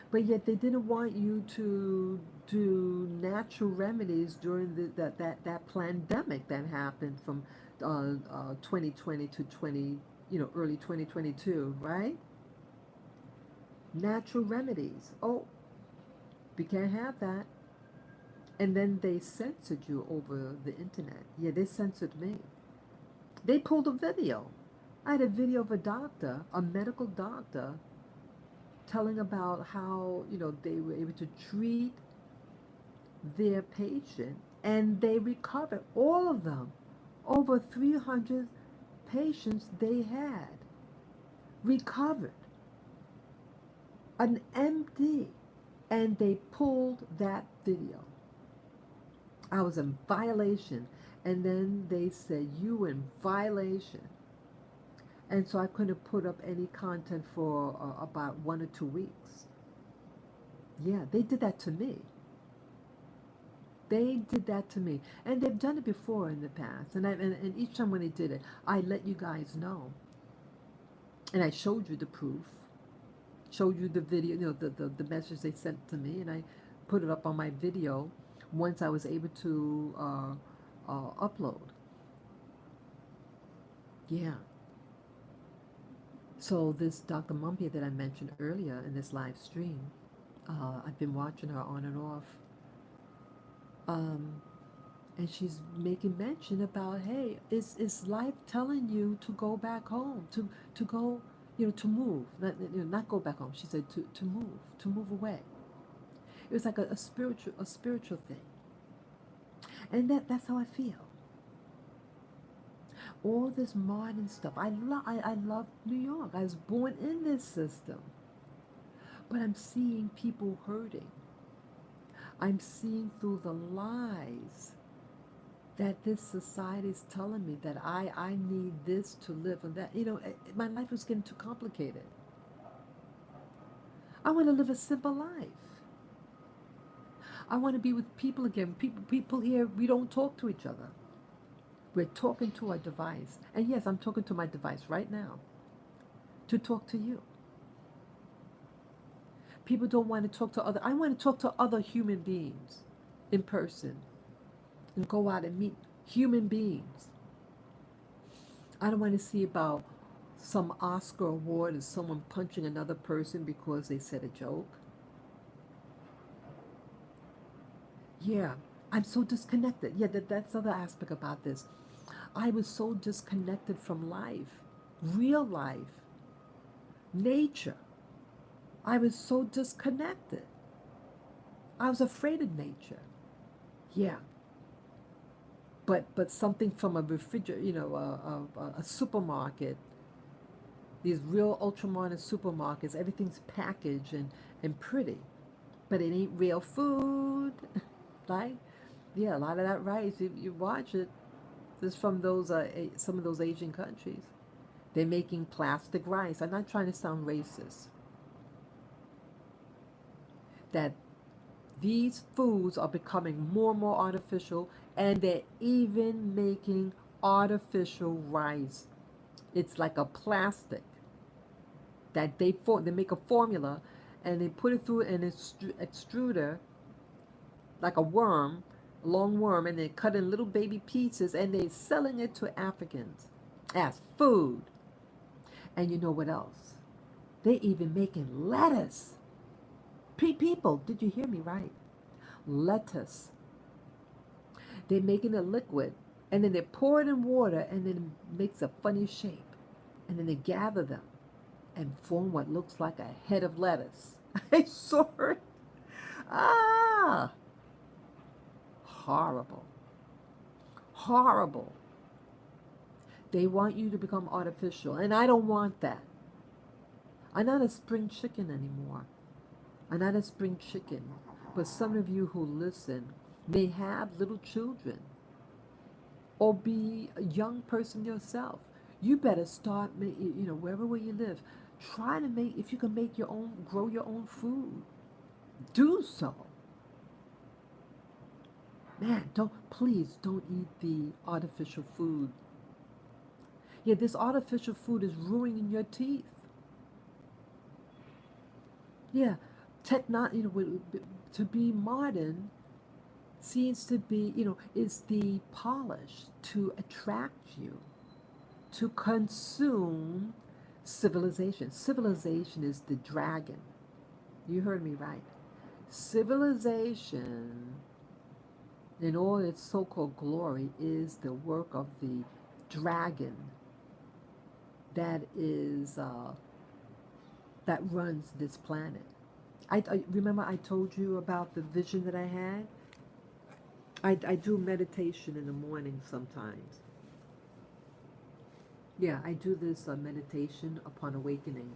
But yet they didn't want you to do natural remedies during that pandemic that happened from 2020 to 20, early 2022, right? Natural remedies. Oh, we can't have that. And then they censored you over the internet. Yeah, they censored me. They pulled a video. I had a video of a doctor, a medical doctor, telling about how, they were able to treat their patient and they recovered. All of them, over 300 patients they had recovered. An MD. And they pulled that video. I was in violation. And then they said, you in violation. And so I couldn't put up any content for about 1 or 2 weeks. Yeah, they did that to me. They did that to me. And they've done it before in the past. And each time when they did it, I let you guys know. And I showed you the proof, showed you the video, the message they sent to me, and I put it up on my video once I was able to upload. Yeah. So this Dr. Mumpia that I mentioned earlier in this live stream, I've been watching her on and off. Um, and she's making mention about, hey, is life telling you to go back home, to go, to move, not go back home. She said to move away. It was like a spiritual thing, and that's how I feel. All this modern stuff. I love New York. I was born in this system, but I'm seeing people hurting. I'm seeing through the lies that this society is telling me that I need this to live and that, my life is getting too complicated. I want to live a simple life. I want to be with people again. People here, we don't talk to each other. We're talking to our device. And yes, I'm talking to my device right now to talk to you. People don't want to talk to other. I want to talk to other human beings in person and go out and meet human beings. I don't want to see about some Oscar award and someone punching another person because they said a joke. Yeah, I'm so disconnected. Yeah, that's the other aspect about this. I was so disconnected from life, real life, nature. I was so disconnected. I was afraid of nature. Yeah, but something from a refrigerator, a supermarket, these real ultramodern supermarkets, everything's packaged and pretty, but it ain't real food, right? Yeah, a lot of that rice, you watch it, is from those some of those Asian countries. They're making plastic rice. I'm not trying to sound racist. That these foods are becoming more and more artificial, and they're even making artificial rice. It's like a plastic that they make a formula, and they put it through an extruder like a worm, a long worm, and they cut in little baby pieces, and they're selling it to Africans as food. And you know what else? They even making lettuce. People, did you hear me right? Lettuce. They're making a liquid, and then they pour it in water, and then it makes a funny shape. And then they gather them and form what looks like a head of lettuce. I saw it. Ah, horrible. Horrible. They want you to become artificial, and I don't want that. I'm not a spring chicken anymore. I'm not a spring chicken. But some of you who listen may have little children or be a young person yourself. You better start, wherever where you live, try to make, if you can make your own, grow your own food. Do so. Man, please don't eat the artificial food. Yeah, this artificial food is ruining your teeth. Yeah, to be modern seems to be, is the polish to attract you, to consume civilization. Civilization is the dragon. You heard me right. Civilization, in all its so called glory, is the work of the dragon that is that runs this planet. I remember I told you about the vision that I had. I do meditation in the morning sometimes. Yeah, I do this meditation upon awakening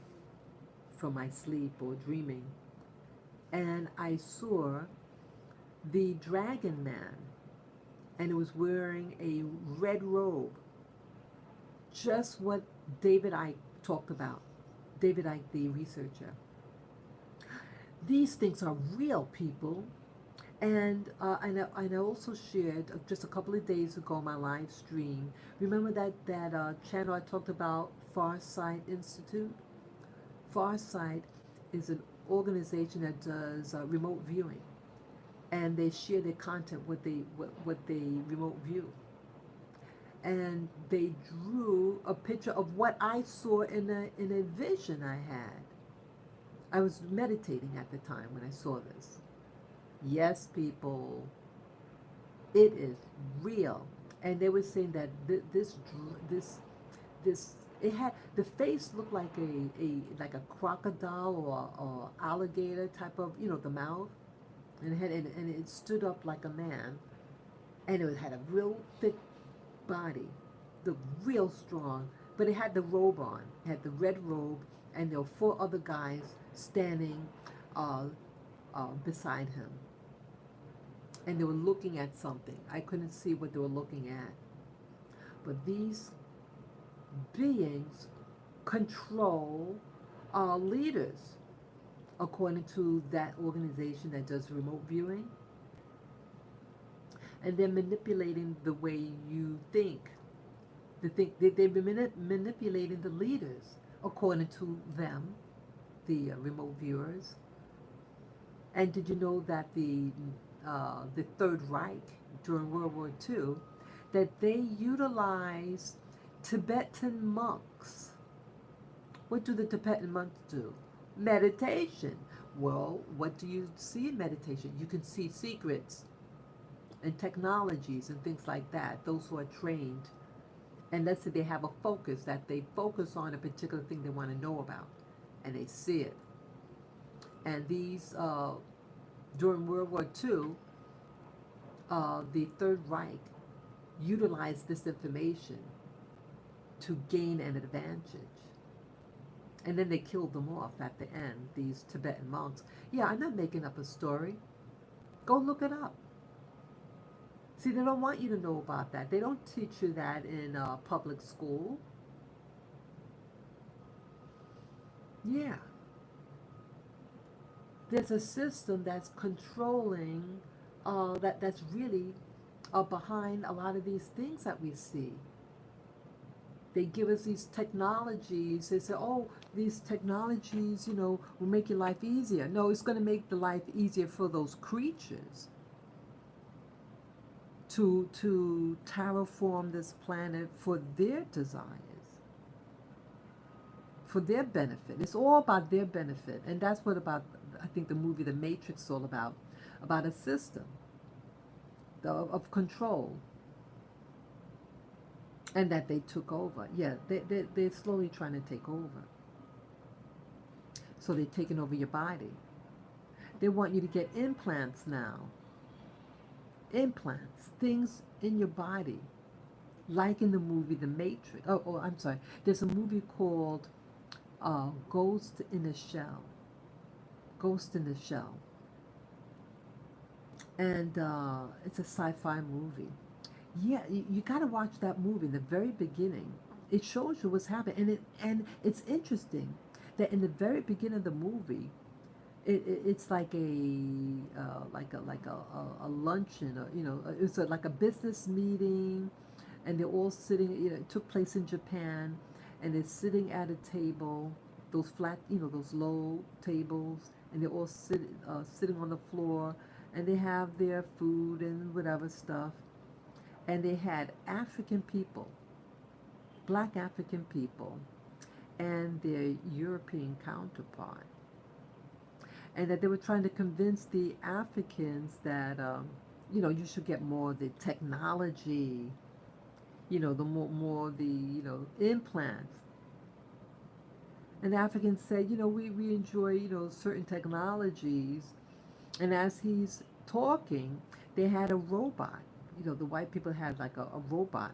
from my sleep or dreaming. And I saw the dragon man, and it was wearing a red robe. Just what David Icke talked about. David Icke, the researcher. These things are real, people. And I also shared just a couple of days ago my live stream. Remember that channel I talked about, Farsight Institute? Farsight is an organization that does remote viewing, and they share their content, what they remote view. And they drew a picture of what I saw in a vision I had. I was meditating at the time when I saw this. Yes, people, it is real. And they were saying that this it had, the face looked like a crocodile or alligator type of, the mouth, and it stood up like a man, and it had a real thick body, the real strong, but it had the robe on. It had the red robe, and there were four other guys standing beside him. and they were looking at something. I couldn't see what they were looking at. But these beings control our leaders, according to that organization that does remote viewing. And they're manipulating the way you think. They've been manipulating the leaders, according to them, the remote viewers. And did you know that the Third Reich during World War II, that they utilized Tibetan monks? What do the Tibetan monks do? Meditation. Well, what do you see in meditation? You can see secrets and technologies and things like that. Those who are trained, and let's say they have a focus, that they focus on a particular thing they want to know about, and they see it. And these during World War II, the Third Reich utilized this information to gain an advantage. And then they killed them off at the end, these Tibetan monks. Yeah, I'm not making up a story. Go look it up. See, they don't want you to know about that. They don't teach you that in public school. Yeah. There's a system that's controlling, that's really behind a lot of these things that we see. They give us these technologies. They say, oh, these technologies, will make your life easier. No, it's going to make the life easier for those creatures to terraform this planet for their desires, for their benefit. It's all about their benefit. And that's what I think the movie The Matrix is all about a system of control. And that they took over. Yeah, they're slowly trying to take over. So they're taking over your body. They want you to get implants now. Implants, things in your body, like in the movie The Matrix. Oh, I'm sorry. There's a movie called Ghost in the Shell. Ghost in the Shell. And it's a sci-fi movie. Yeah, you got to watch that movie. In the very beginning, it shows you what's happening, and it's interesting that in the very beginning of the movie, it's like a luncheon, or it's like a business meeting, and they're all sitting. It took place in Japan, and they're sitting at a table, those flat, those low tables, and they're all sitting on the floor, and they have their food and whatever stuff. And they had African people, black African people, and their European counterpart. And that they were trying to convince the Africans that, you should get more of the technology, the more the, implants. And the Africans said, we enjoy, certain technologies. And as he's talking, they had a robot. The white people had like a robot,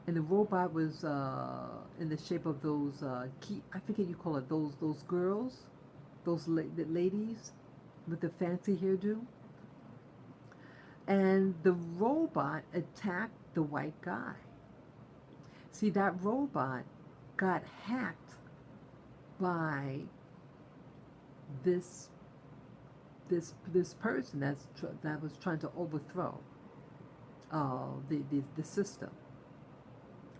and the robot was in the shape of those I forget you call it, those girls, those ladies with the fancy hairdo, and the robot attacked the white guy. See, that robot got hacked by this person that was trying to overthrow the system,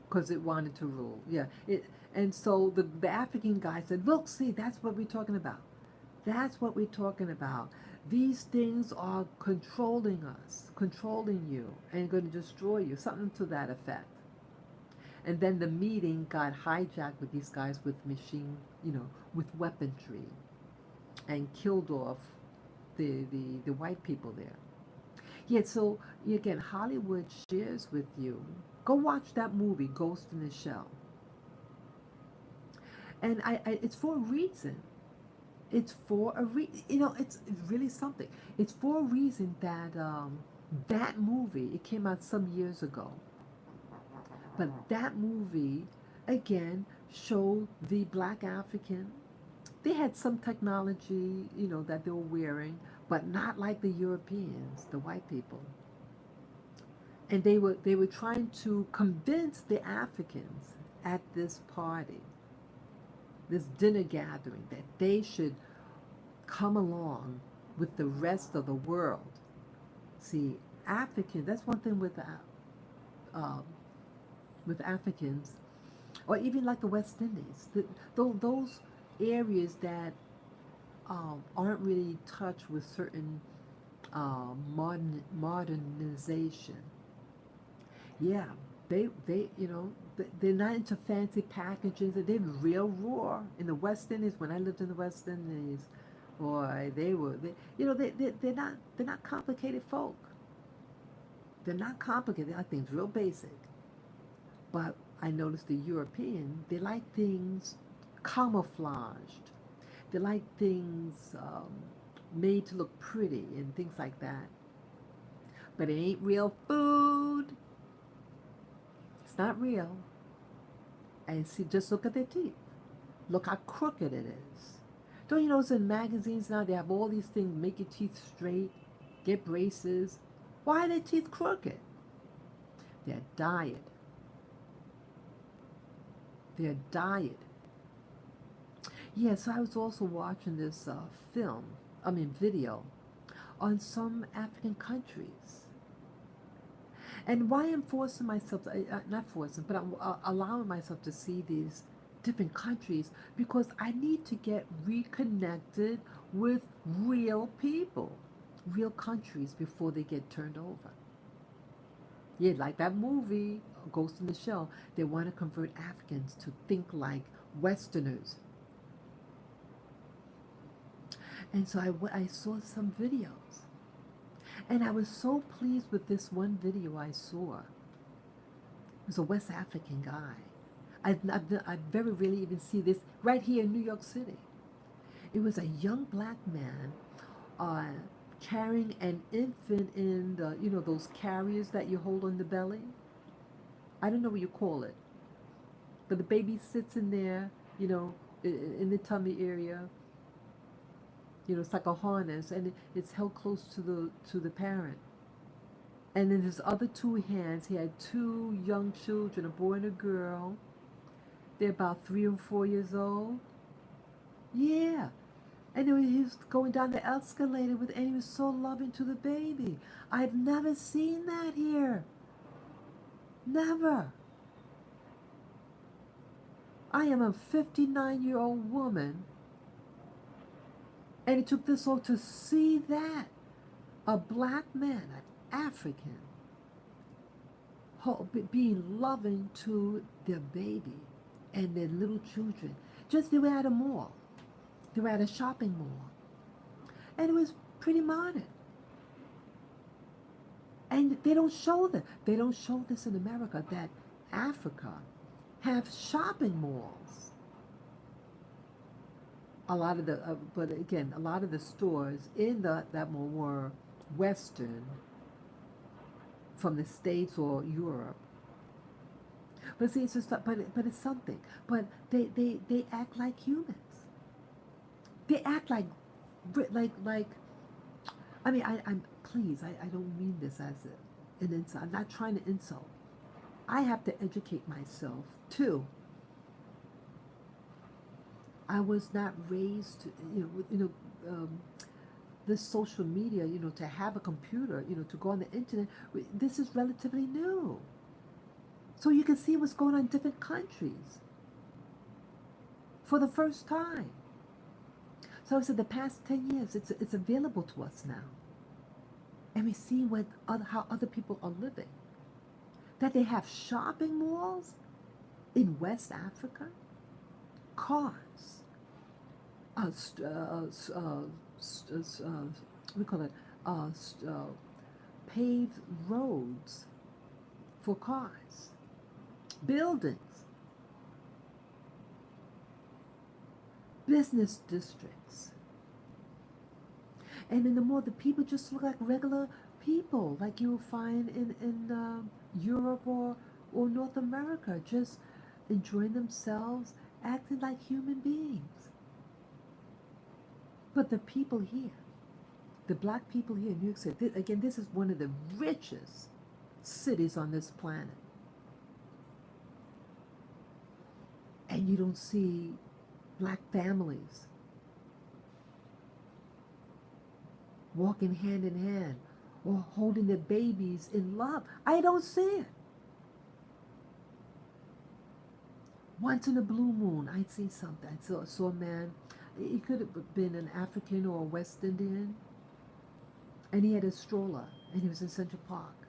because it wanted to rule. Yeah, and so the African guy said, "Look, see, that's what we're talking about. That's what we're talking about. These things are controlling us, controlling you, and going to destroy you." Something to that effect. And then the meeting got hijacked with these guys with with weaponry, and killed off the white people there. Yeah, so again, Hollywood shares with you. Go watch that movie, Ghost in the Shell. And it's for a reason. It's for a it's really something. It's for a reason that that movie, it came out some years ago. But that movie, again, showed the black African. They had some technology, that they were wearing, but not like the Europeans, the white people. And they were trying to convince the Africans at this party, this dinner gathering, that they should come along with the rest of the world. See, African. That's one thing uh, with Africans, or even like the West Indies. Those areas that aren't really touched with certain modernization. Yeah, they're not into fancy packaging. They're real raw. In the West Indies, when I lived in the West Indies, boy, they're not complicated folk. They're not complicated. They like things real basic. But I noticed the European, they like things camouflaged. They like things made to look pretty and things like that. But it ain't real food. It's not real. And see, just look at their teeth. Look how crooked it is. Don't you notice in magazines now they have all these things, make your teeth straight, get braces. Why are their teeth crooked? Their diet. Their diet. Yeah, so I was also watching this video on some African countries. And why I'm forcing myself, not forcing, but I'm allowing myself to see these different countries because I need to get reconnected with real people, real countries before they get turned over. Yeah, like that movie, Ghost in the Shell, they want to convert Africans to think like Westerners. And so I saw some videos. And I was so pleased with this one video I saw. It was a West African guy. I very rarely even see this right here in New York City. It was a young black man uh, carrying an infant in those carriers that you hold on the belly. I don't know what you call it, but the baby sits in there, in the tummy area. It's like a harness, and it's held close to the parent. And in his other two hands, he had two young children, a boy and a girl. They're about 3 or 4 years old. Yeah. And then he was going down the escalator and he was so loving to the baby. I've never seen that here. Never. I am a 59-year-old woman, and it took this long to see that. A black man, an African, being loving to their baby and their little children. Just they were at a mall. They were at a shopping mall. And it was pretty modern. And they don't show that. They don't show this in America, that Africa have shopping malls. But again, a lot of the stores in that mall were Western, from the States or Europe. But see, it's just, but it's something. But they act like humans. They act like. I mean, I'm please. I don't mean this as an insult. I'm not trying to insult. I have to educate myself too. I was not raised to, this social media, to have a computer, to go on the internet. This is relatively new. So you can see what's going on in different countries for the first time. So I said the past 10 years, it's available to us now. And we see how other people are living. That they have shopping malls in West Africa, cars, we call it paved roads for cars, buildings, business districts. And in the mall, the people just look like regular people, like you will find in Europe or North America, just enjoying themselves, acting like human beings. But the people here, The black people here in New York City, again, this is one of the richest cities on this planet. And you don't see black families walking hand in hand or holding their babies in love. I don't see it. Once in a blue moon, I'd see something. I saw a man. He could have been an African or a West Indian, and he had a stroller, and he was in Central Park.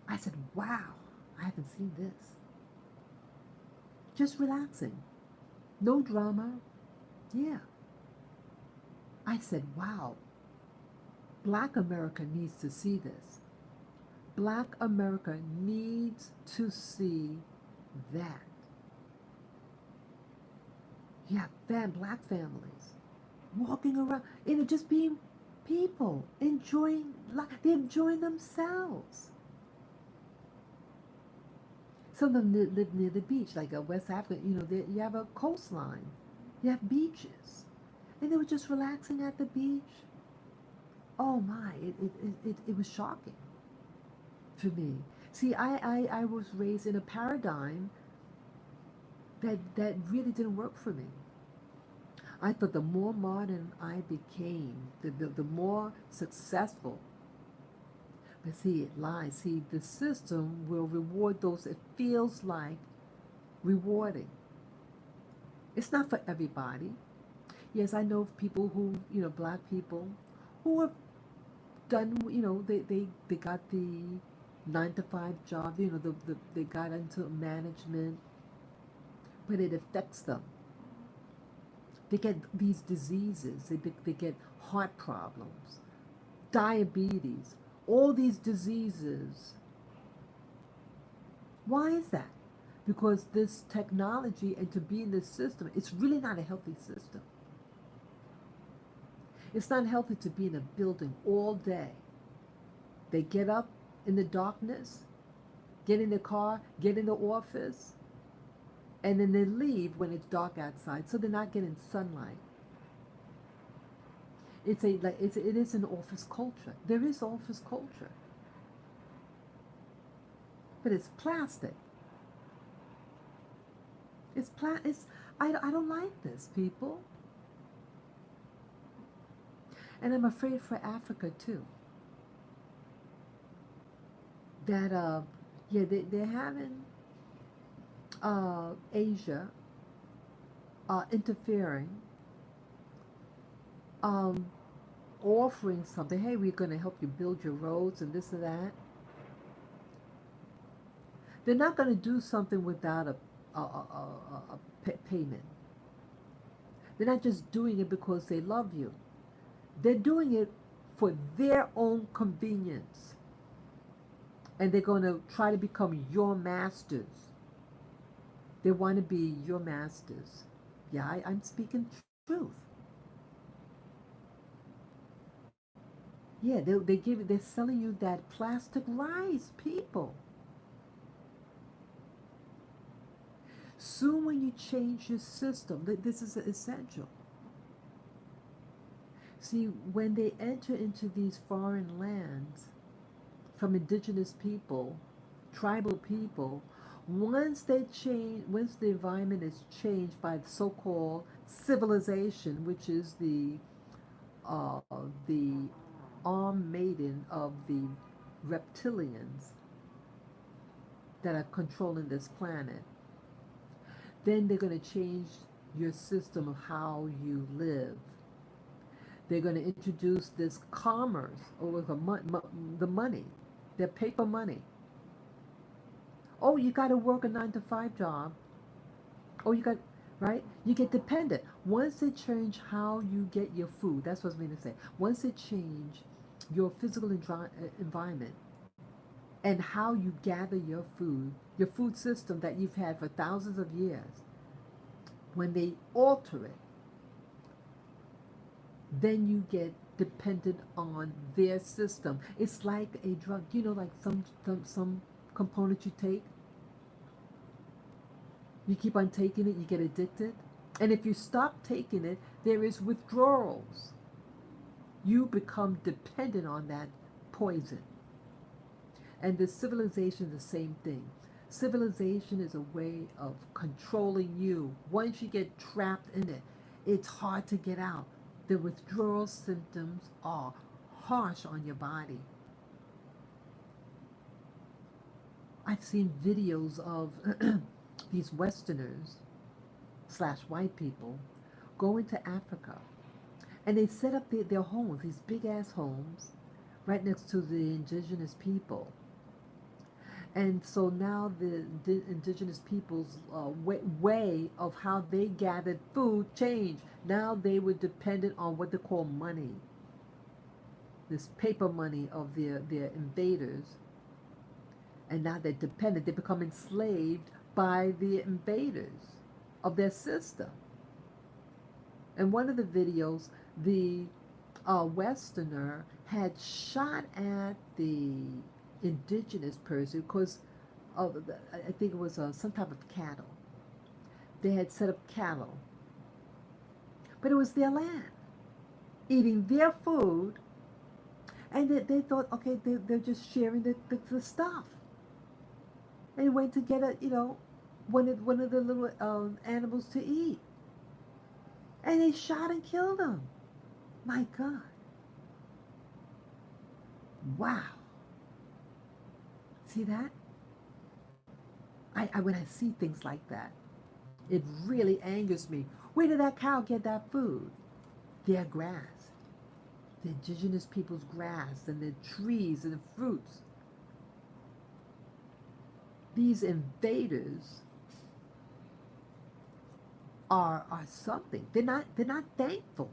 I said, wow, I haven't seen this. Just relaxing. No drama. Yeah. I said, wow, Black America needs to see this. Black America needs to see that. You have black families walking around, just being people, enjoying life. They're enjoying themselves. Some of them live near the beach, like West Africa. You have a coastline, you have beaches, and they were just relaxing at the beach. Oh my! It was shocking for me. See, I was raised in a paradigm that really didn't work for me. I thought the more modern I became, the more successful. But see, it lies. See, the system will reward those it feels like rewarding. It's not for everybody. Yes, I know of people who, black people, who have done, they got the 9 to 5 job, they got into management, but it affects them. They get these diseases, they get heart problems, diabetes, all these diseases. Why is that? Because this technology and to be in this system, it's really not a healthy system. It's not healthy to be in a building all day. They get up in the darkness, get in the car, get in the office, and then they leave when it's dark outside, so they're not getting sunlight. It is an office culture. There is office culture, but it's plastic. I don't like this, people, and I'm afraid for Africa too. That they're having Asia interfering, offering something. Hey, we're going to help you build your roads and this and that. They're not going to do something without a payment. They're not just doing it because they love you. They're doing it for their own convenience. And they're going to try to become your masters. They want to be your masters. Yeah, I'm speaking truth. Yeah, they're selling you that plastic rice, people. Soon when you change your system, this is essential. See, when they enter into these foreign lands from indigenous people, tribal people, once the environment is changed by the so-called civilization, which is the armed maiden of the reptilians that are controlling this planet, then they're going to change your system of how you live. They're going to introduce this commerce over the money, their paper money. Oh, you got to work a 9 to 5 job. Oh, right? You get dependent. Once they change how you get your food, that's what I was meaning to say. Once they change your physical environment and how you gather your food system that you've had for thousands of years, when they alter it, then you get dependent on their system. It's like a drug, like some component you take. You keep on taking it, you get addicted. And if you stop taking it, there is withdrawals. you become dependent on that poison. And the civilization is the same thing. Civilization is a way of controlling you. Once you get trapped in it, it's hard to get out. The withdrawal symptoms are harsh on your body. I've seen videos of these Westerners slash white people go into Africa, and they set up their homes, these big ass homes, right next to the indigenous people. And so now the indigenous people's way of how they gathered food changed. Now they were dependent on what they call money, this paper money of their invaders. And now they're dependent, they become enslaved by the invaders of their system. In one of the videos, the Westerner had shot at the indigenous person because I think it was some type of cattle. They had set up cattle, but it was their land, eating their food, and they thought, okay, they're just sharing the stuff. And went to get one of the little animals to eat, and they shot and killed him. My God! Wow! See that? When I see things like that, it really angers me. Where did that cow get that food? Their grass, the indigenous people's grass, and the trees and the fruits. These invaders are something. They're not thankful.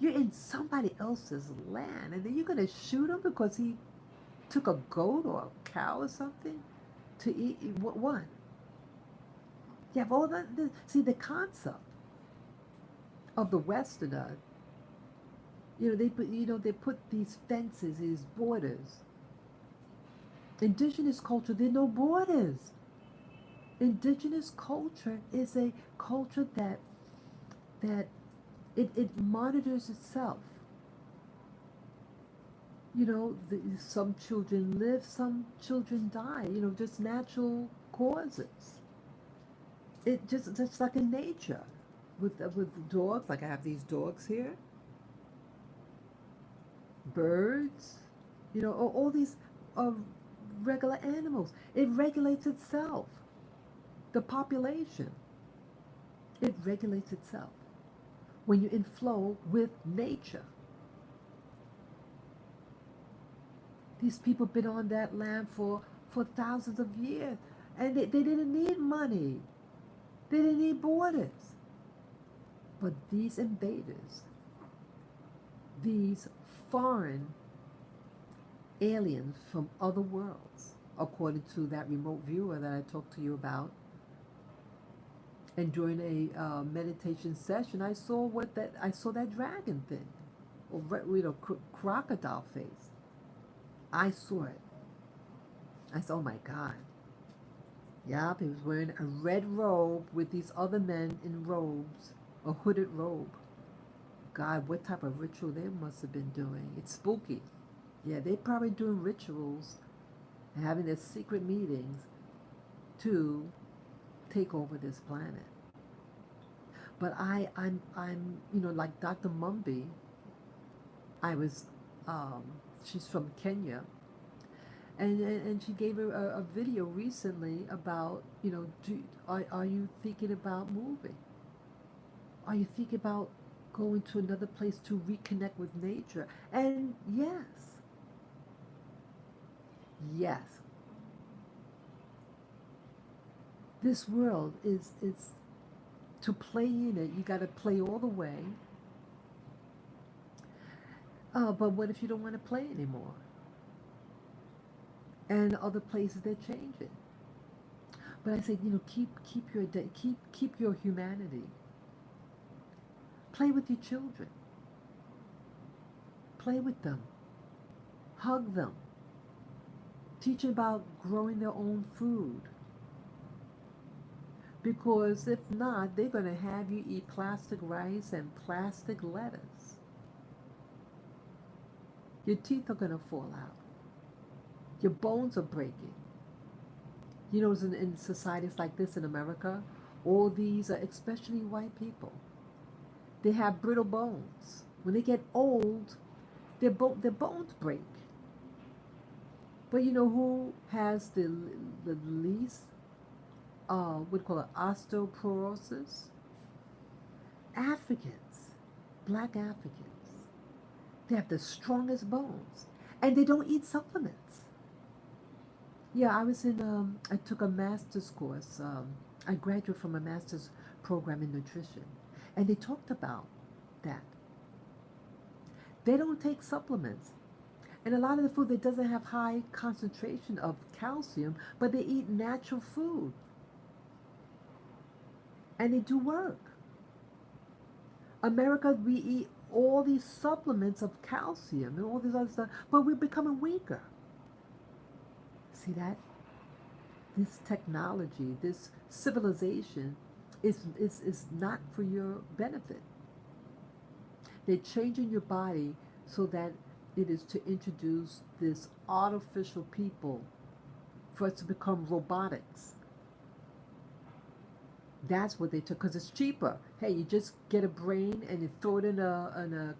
You're in somebody else's land, and then you're gonna shoot him because he took a goat or a cow or something to eat. What? You have all see the concept of the Westerner. They put these fences, these borders. Indigenous culture, there are no borders. Indigenous culture is a culture that it monitors itself. Some children live, some children die. Just natural causes. It just like in nature, with dogs. Like I have these dogs here. Birds, all these regular animals. It regulates itself. The population. It regulates itself when you're in flow with nature. These people have been on that land for thousands of years, and they didn't need money. They didn't need borders. But these invaders, these foreign aliens from other worlds, according to that remote viewer that I talked to you about, and during a meditation session, I saw that dragon thing, or crocodile face. I saw it. I said, oh my God. Yup, he was wearing a red robe with these other men in robes, a hooded robe. God, what type of ritual they must have been doing. It's spooky. Yeah, they probably doing rituals and having their secret meetings to take over this planet. But I'm like Dr. Mumby. She's from Kenya, and she gave a video recently about, are you thinking about moving? Are you thinking about going to another place to reconnect with nature? And yes, this world is to play in it. You got to play all the way. But what if you don't want to play anymore? And other places they're changing. But I say, keep your humanity. Play with your children. Play with them. Hug them. Teach them about growing their own food. Because if not, they're going to have you eat plastic rice and plastic lettuce. Your teeth are going to fall out. Your bones are breaking. You know, in societies like this in America, all these, especially white people, they have brittle bones. When they get old, their bones break. But you know who has the least, what do you call it, osteoporosis? Africans, black Africans. They have the strongest bones, and they don't eat supplements. Yeah, I took a master's course. I graduated from a master's program in nutrition, and they talked about that. They don't take supplements. And a lot of the food that doesn't have high concentration of calcium, but they eat natural food. And they do work. America, we eat all these supplements of calcium and all this other stuff, but we're becoming weaker. See that? This technology, this civilization is not for your benefit. They're changing your body so that it is to introduce this artificial people for us to become robotics. That's what they took because it's cheaper. Hey, you just get a brain and you throw it in a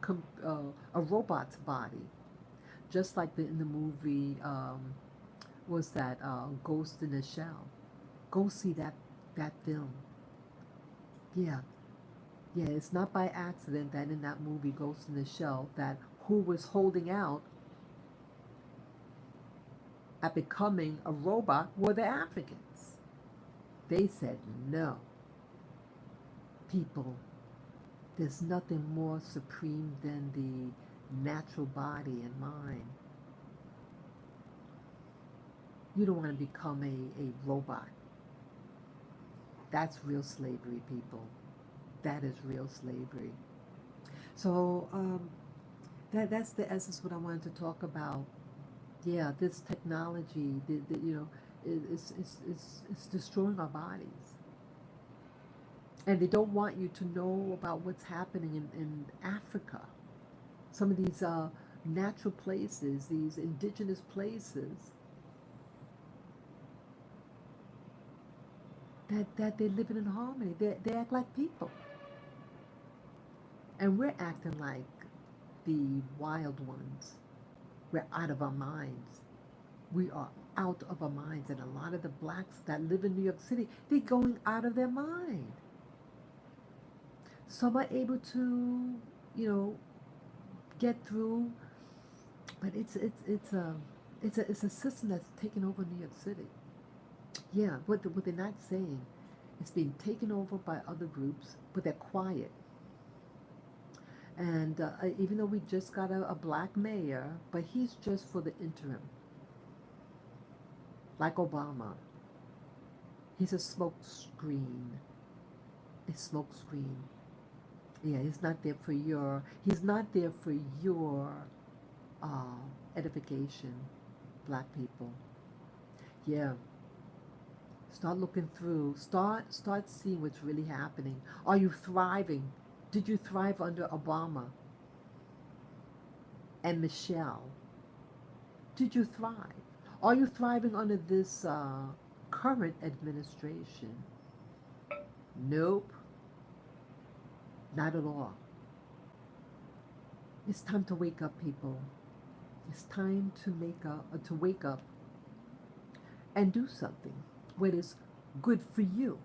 robot's body, just like in the movie was that Ghost in the Shell. Go see that film. Yeah, yeah. It's not by accident that in that movie Ghost in the Shell that who was holding out at becoming a robot were the Africans. They said no. People, there's nothing more supreme than the natural body and mind. You don't want to become a robot. That's real slavery, people. That is real slavery. So that's the essence of what I wanted to talk about. Yeah, this technology, you know, it's destroying our bodies. And they don't want you to know about what's happening in Africa. Some of these natural places, these indigenous places, that they're living in harmony. They act like people. And we're acting like the wild ones. We're out of our minds. We are out of our minds. And a lot of the blacks that live in New York City, they're going out of their mind. Some are able to, you know, get through, but it's a system that's taken over New York City. Yeah, what they're not saying, it's being taken over by other groups, but they're quiet. And even though we just got a black mayor, but he's just for the interim, like Obama. He's a smoke screen. A smoke screen. Yeah, he's not there for your. He's not there for your edification, black people. Yeah. Start looking through. Start seeing what's really happening. Are you thriving? Did you thrive under Obama and Michelle? Did you thrive? Are you thriving under this current administration? Nope, not at all. It's time to wake up, people. It's time to wake up and do something what is good for you,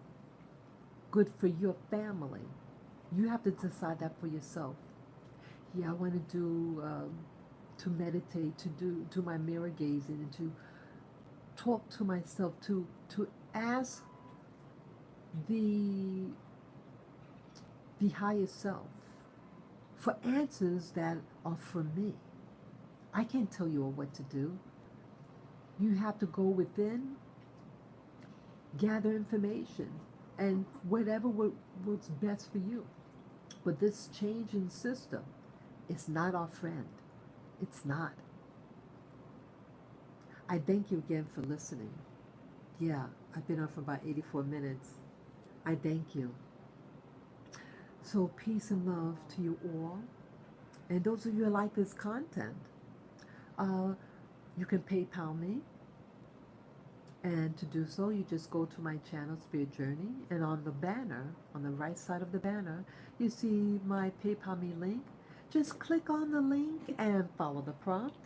good for your family. You have to decide that for yourself. Yeah, I want to to meditate, to do my mirror gazing, and to talk to myself, to ask the the higher self for answers that are for me. I can't tell you what to do. You have to go within, gather information, and whatever works best for you. But this changing system is not our friend. It's not. I thank you again for listening. Yeah, I've been on for about 84 minutes. I thank you. So peace and love to you all. And those of you who like this content, Uh, you can PayPal me, and to do so, you just go to my channel, Spirit Journey, and on the banner, on the right side of the banner, you see my PayPal me link. Just click on the link and follow the prompt.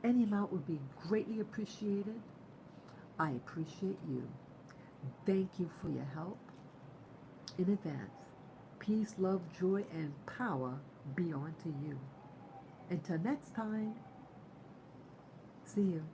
Any amount would be greatly appreciated. I appreciate you. Thank you for your help in advance. Peace, love, joy, and power be unto you. Until next time, see you.